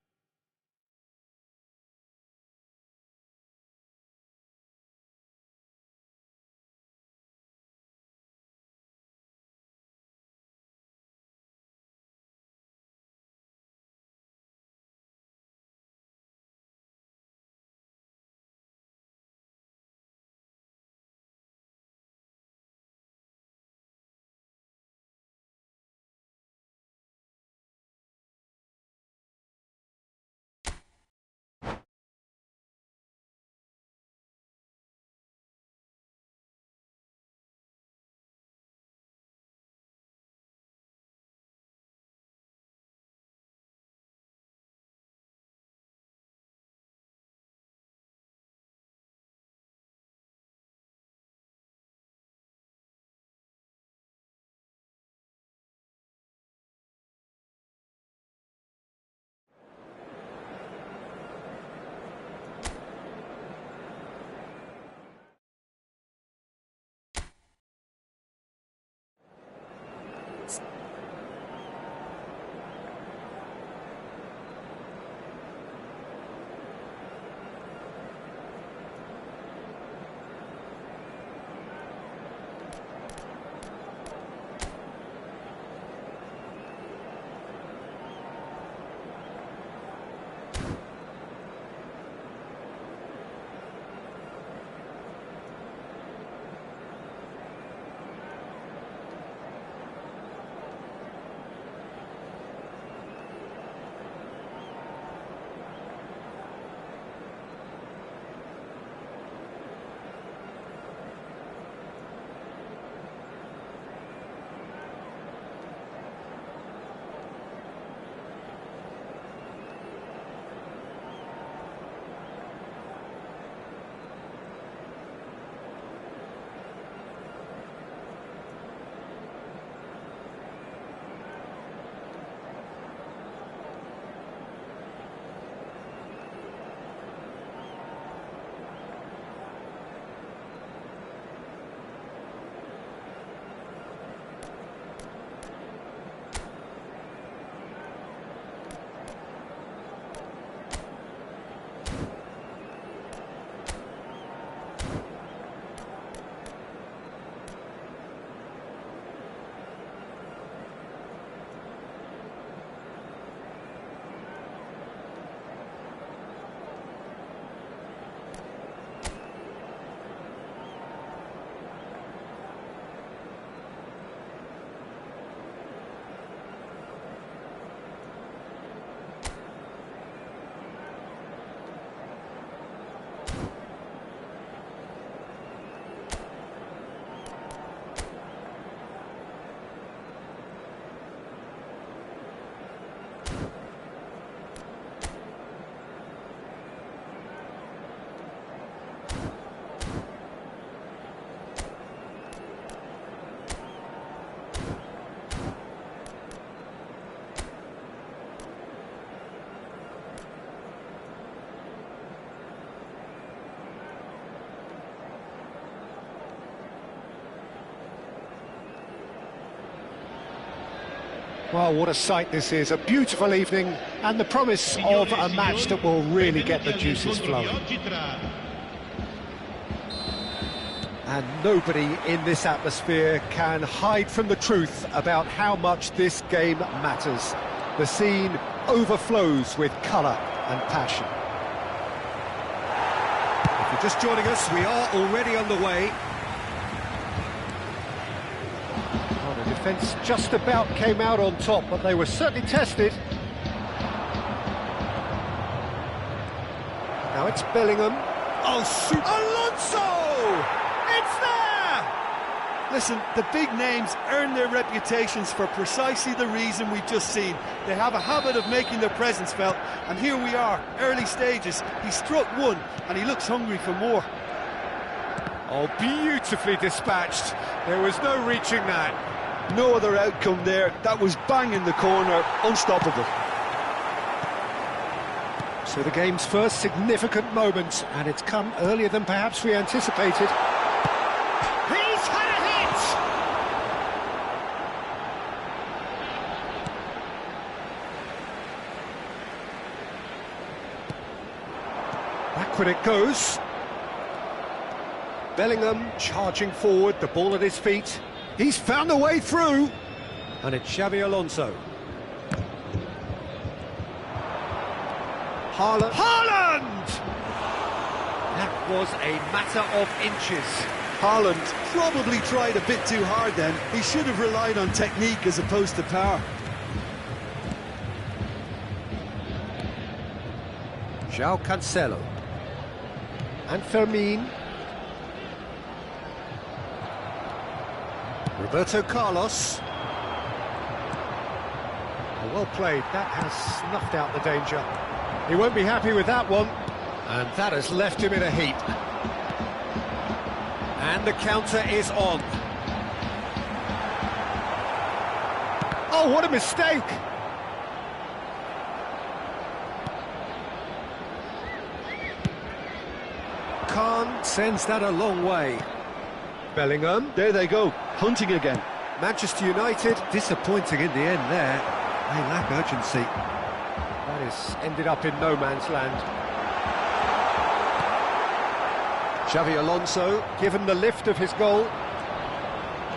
Well, what a sight this is, a beautiful evening and the promise of a match that will really get the juices flowing. And nobody in this atmosphere can hide from the truth about how much this game matters. The scene overflows with colour and passion. If you're just joining us, we are already underway. Well, the defence just about came out on top, but they were certainly tested. Now it's Bellingham. Oh, shoot! Alonso! It's there! Listen, the big names earn their reputations for precisely the reason we've just seen. They have a habit of making their presence felt, and here we are, early stages. He struck one, and he looks hungry for more. Oh, beautifully dispatched. There was no reaching that. No other outcome there. That was bang in the corner, unstoppable. So the game's first significant moment, and it's come earlier than perhaps we anticipated. He's had a hit! Backward it goes. Bellingham charging forward, the ball at his feet. He's found a way through. And it's Xabi Alonso. Haaland. That was a matter of inches. Haaland probably tried a bit too hard then. He should have relied on technique as opposed to power. João Cancelo. And Fermin. Roberto Carlos. Well played, that has snuffed out the danger. He won't be happy with that one. And that has left him in a heap. And the counter is on. Oh, what a mistake! Khan sends that a long way. Bellingham. There they go, hunting again. Manchester United, disappointing in the end there. They lack urgency. That has ended up in no man's land. Xabi Alonso, given the lift of his goal.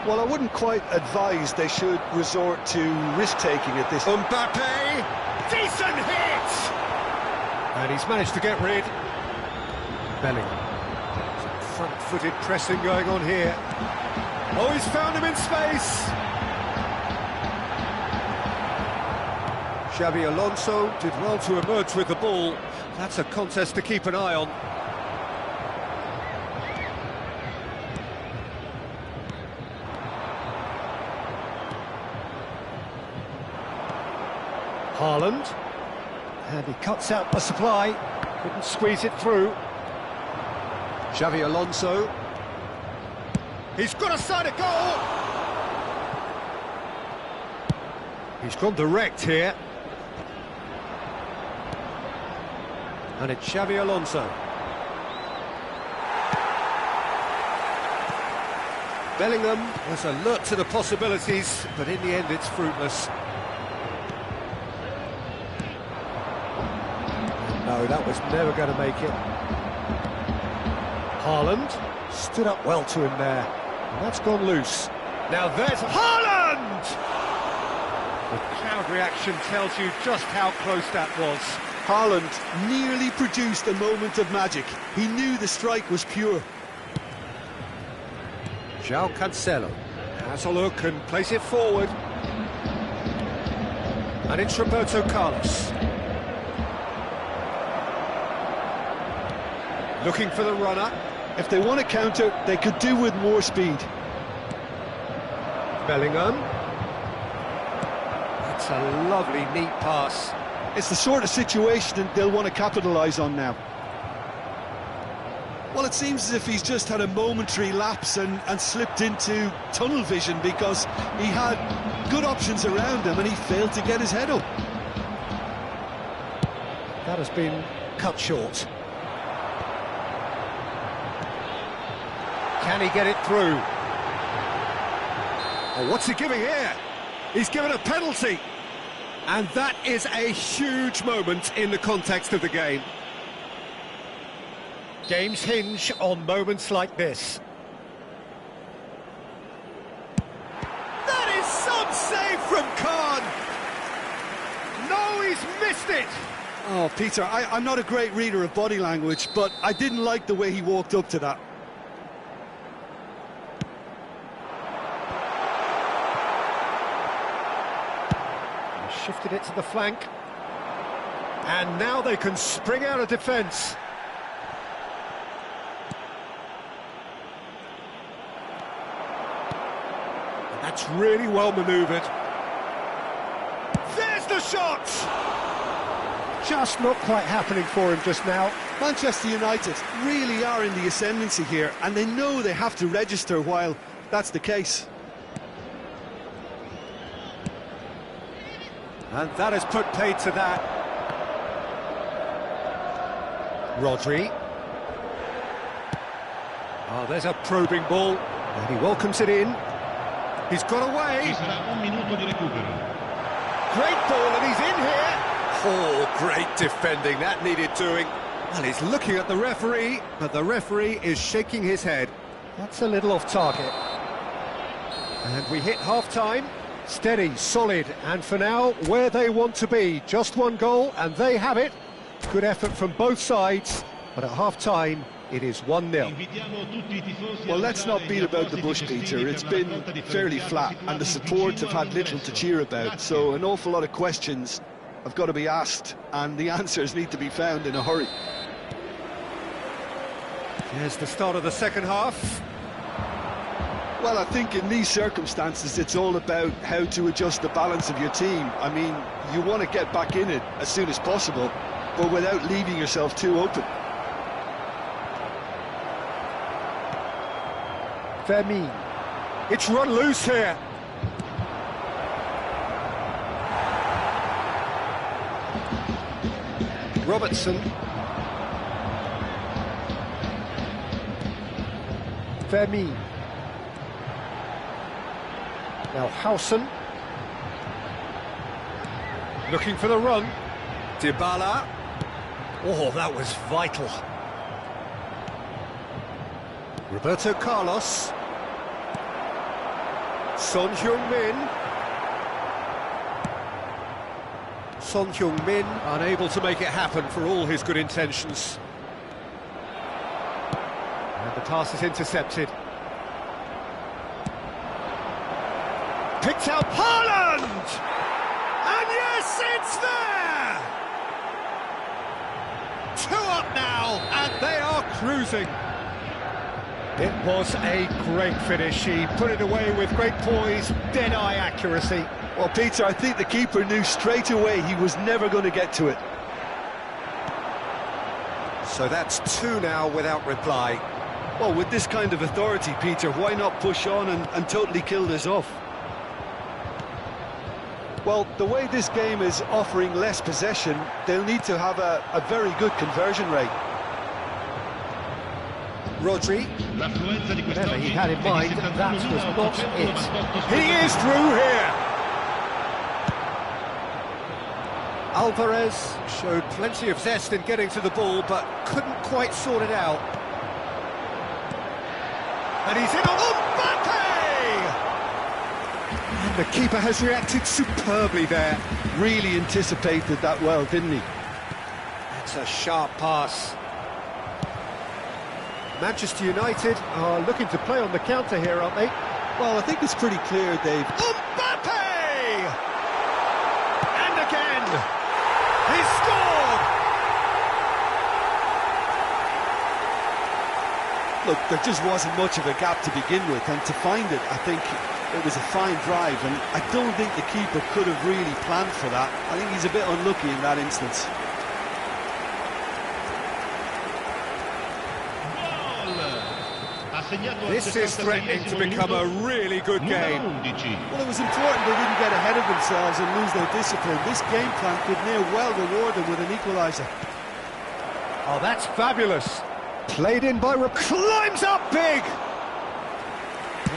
Well, I wouldn't quite advise they should resort to risk-taking at this. Mbappe! Decent hit! And he's managed to get rid. Bellingham. Some front-footed pressing going on here. Oh, he's found him in space! Xabi Alonso did well to emerge with the ball. That's a contest to keep an eye on. Haaland. And he cuts out the supply. Couldn't squeeze it through. Xabi Alonso. He's got a side of goal! He's gone direct here. And it's Xabi Alonso. Bellingham was alert to the possibilities, but in the end it's fruitless. No, that was never going to make it. Haaland stood up well to him there. And that's gone loose. Now there's Haaland! The crowd reaction tells you just how close that was. Haaland nearly produced a moment of magic. He knew the strike was pure. João Cancelo has a look and plays it forward. And it's Roberto Carlos. Looking for the runner. If they want to counter, they could do with more speed. Bellingham. That's a lovely, neat pass. It's the sort of situation that they'll want to capitalise on now. Well, it seems as if he's just had a momentary lapse and slipped into tunnel vision because he had good options around him and he failed to get his head up. That has been cut short. Can he get it through? Oh, what's he giving here? He's given a penalty. And that is a huge moment in the context of the game. Games hinge on moments like this. That is some save from Khan! No, he's missed it! Oh, Peter, I'm not a great reader of body language, but I didn't like the way he walked up to that. Shifted it to the flank. And now they can spring out of defence. That's really well manoeuvred. There's the shot! Just not quite happening for him just now. Manchester United really are in the ascendancy here, and they know they have to register while that's the case. And that has put paid to that. Rodri. Oh, there's a probing ball. And he welcomes it in. He's got Ci away. sarà un minuto di recupero. Great ball, and he's in here. Oh, great defending, that needed doing. Well, he's looking at the referee, but the referee is shaking his head. That's a little off target. And we hit half-time. Steady, solid, and for now, where they want to be. Just one goal, and they have it. Good effort from both sides, but at half-time, it is 1-0. Well, let's not beat about the bush, Peter. It's been fairly flat, and the support have had little to cheer about, so an awful lot of questions have got to be asked, and the answers need to be found in a hurry. Here's the start of the second half. Well, I think in these circumstances, it's all about how to adjust the balance of your team. I mean, you want to get back in it as soon as possible, but without leaving yourself too open. Vermeer. It's run loose here. Robertson. Vermeer. Now Howson. Looking for the run. Dybala. Oh, that was vital. Roberto Carlos. Son Heung-min. Son Heung-min unable to make it happen for all his good intentions. And the pass is intercepted. Picked out Haaland! And yes, it's there! 2 up now, and they are cruising. It was a great finish. He put it away with great poise, dead-eye accuracy. Well, Peter, I think the keeper knew straight away he was never going to get to it. So that's 2 now without reply. Well, with this kind of authority, Peter, why not push on and totally kill this off? Well, the way this game is offering less possession, they'll need to have a very good conversion rate. Rodri, whatever he had in mind, that was not it. He is through here! Alvarez showed plenty of zest in getting to the ball, but couldn't quite sort it out. And he's in on Mbappe! And the keeper has reacted superbly there. Really anticipated that well, didn't he? That's a sharp pass. Manchester United are looking to play on the counter here, aren't they? Well, I think it's pretty clear, Dave. Mbappe! And again! He scored! Look, there just wasn't much of a gap to begin with, and to find it, I think it was a fine drive, and I don't think the keeper could have really planned for that. I think he's a bit unlucky in that instance. This is threatening to become a really good game. Well, it was important they didn't get ahead of themselves and lose their discipline. This game plan could near well reward them with an equaliser. Oh, that's fabulous. Played in by... climbs up big!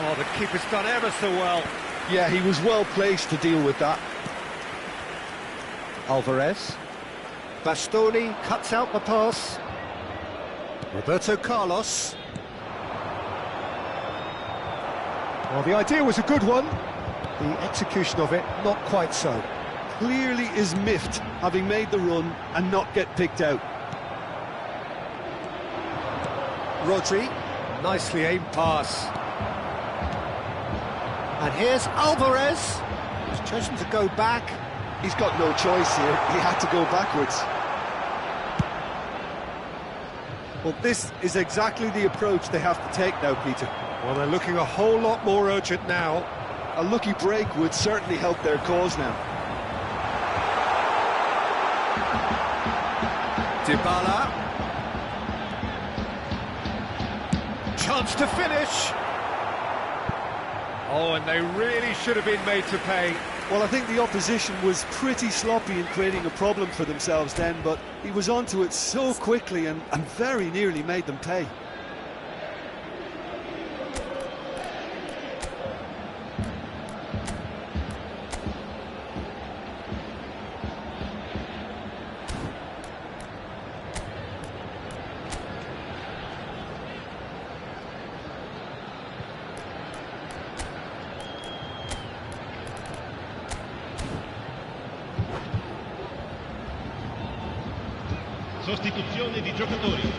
Oh, the keeper's done ever so well. Yeah, he was well placed to deal with that. Alvarez. Bastoni cuts out the pass. Roberto Carlos. Well, the idea was a good one. The execution of it, not quite so. Clearly is miffed, having made the run and not get picked out. Rodri, nicely aimed pass. And here's Alvarez, who's chosen to go back. He's got no choice here, he had to go backwards. Well, this is exactly the approach they have to take now, Peter. Well, they're looking a whole lot more urgent now. A lucky break would certainly help their cause now. Dybala. Chance to finish. Oh, and they really should have been made to pay. Well, I think the opposition was pretty sloppy in creating a problem for themselves then, but he was onto it so quickly and very nearly made them pay. Sostituzione di giocatori.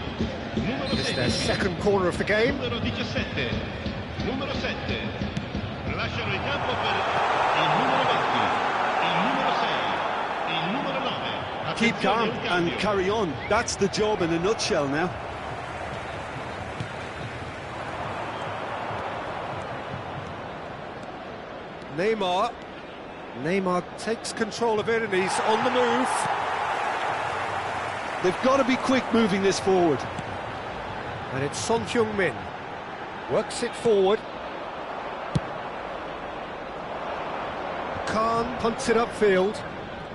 Numero It's their 16. second corner of the game. Numero 17. Numero 7. Lasciano il campo per il numero 20. Il numero 6. Il numero 9. Keep calm Attenzione al and cambio. carry on. That's the job in a nutshell now. Neymar takes control of it and he's on the move. They've got to be quick moving this forward. And it's Son Heung-min. Works it forward. Khan punts it upfield.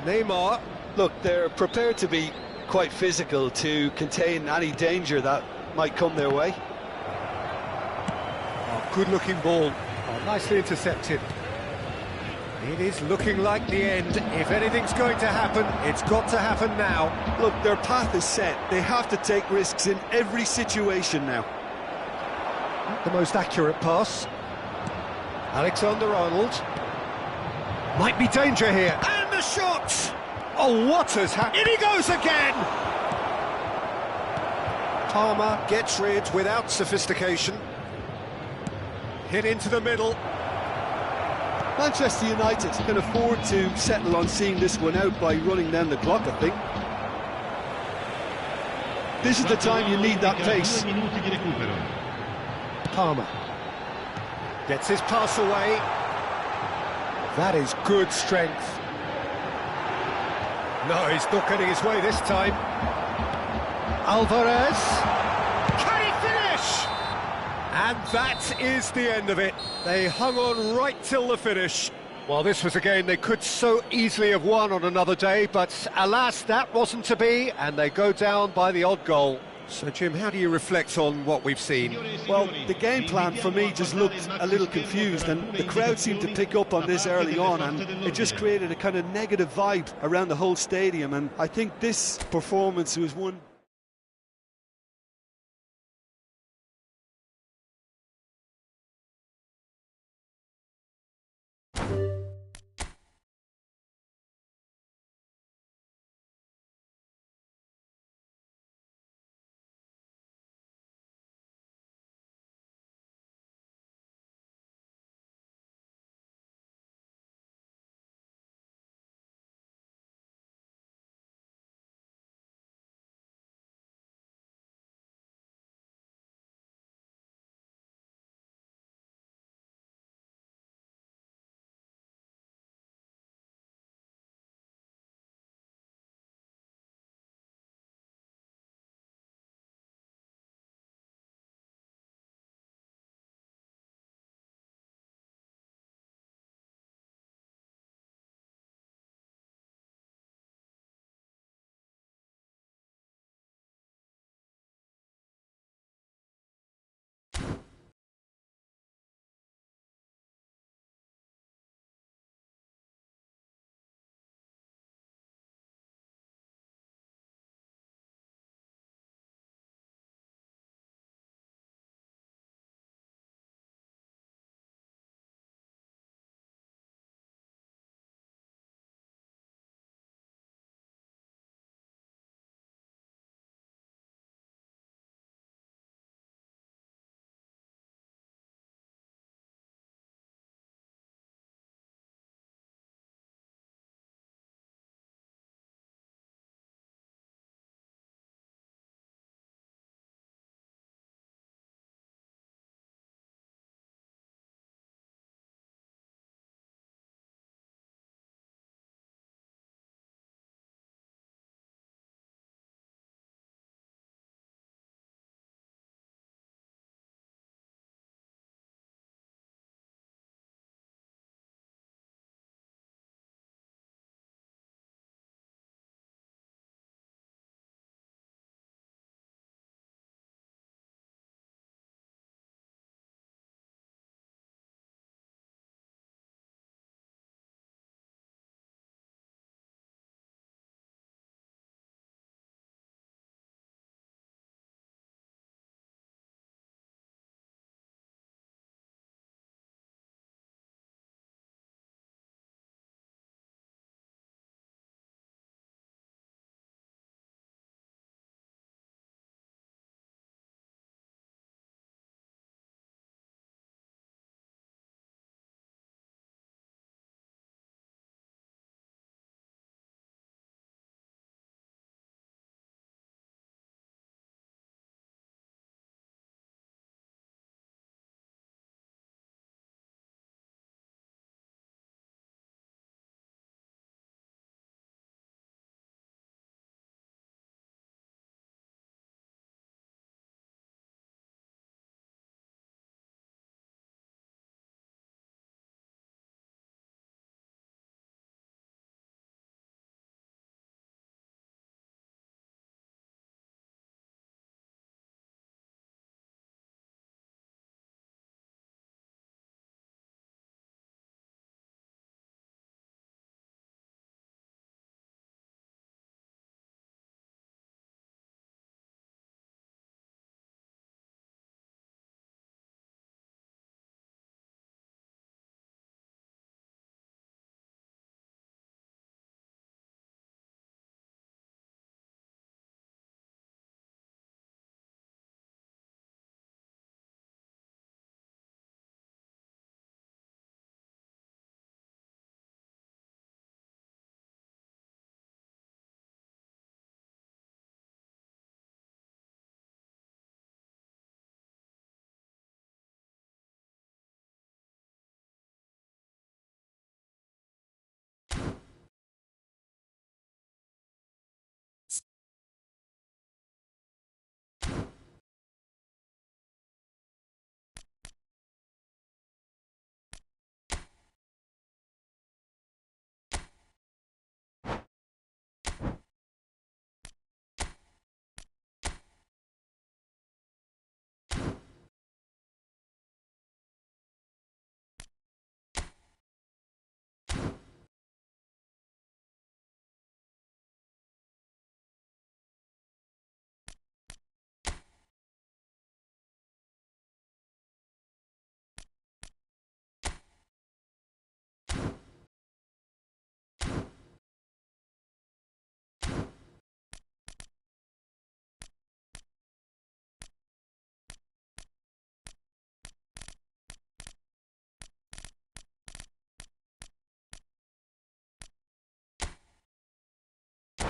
Neymar. Look, they're prepared to be quite physical to contain any danger that might come their way. Oh, good-looking ball. Oh, nicely intercepted. It is looking like the end. If anything's going to happen, it's got to happen now. Look, their path is set. They have to take risks in every situation now. Not the most accurate pass. Alexander-Arnold. Might be danger here. And the shot! Oh, what has happened? In he goes again! Palmer gets rid without sophistication. Hit into the middle. Manchester United can afford to settle on seeing this one out by running down the clock, I think. This is the time you need that pace. 2 minuti di recupero. Palmer gets his pass away. That is good strength. No, he's not getting his way this time. Alvarez. Can he finish? And that is the end of it. They hung on right till the finish. Well, this was a game they could so easily have won on another day, but alas, that wasn't to be, and they go down by the odd goal. So, Jim, how do you reflect on what we've seen? Well, the game plan for me just looked a little confused, and the crowd seemed to pick up on this early on, and it just created a kind of negative vibe around the whole stadium, and I think this performance was one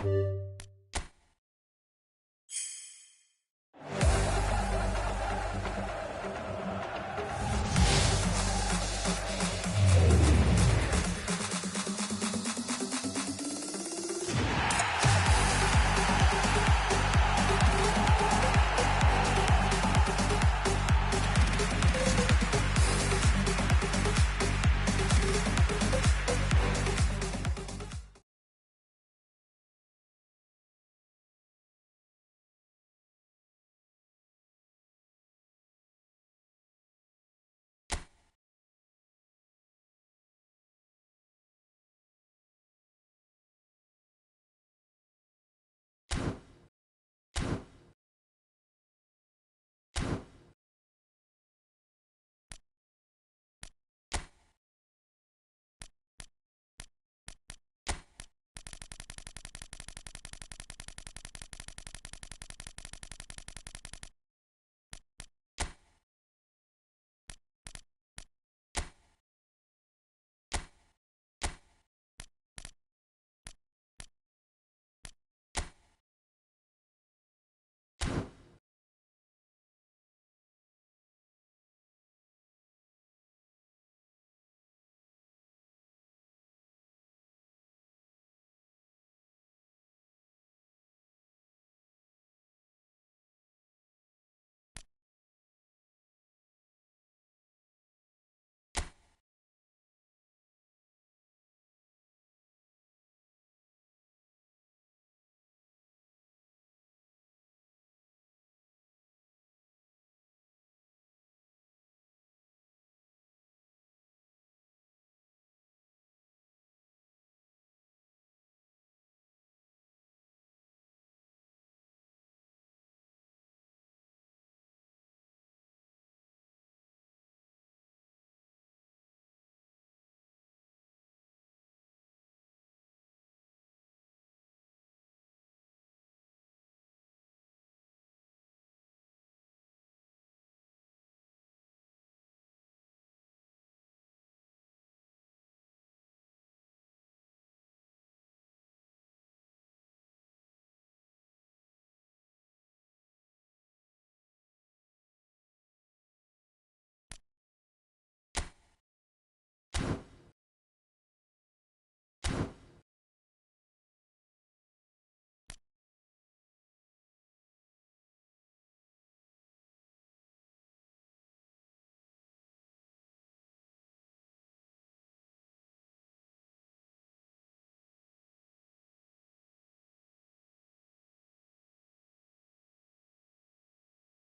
it.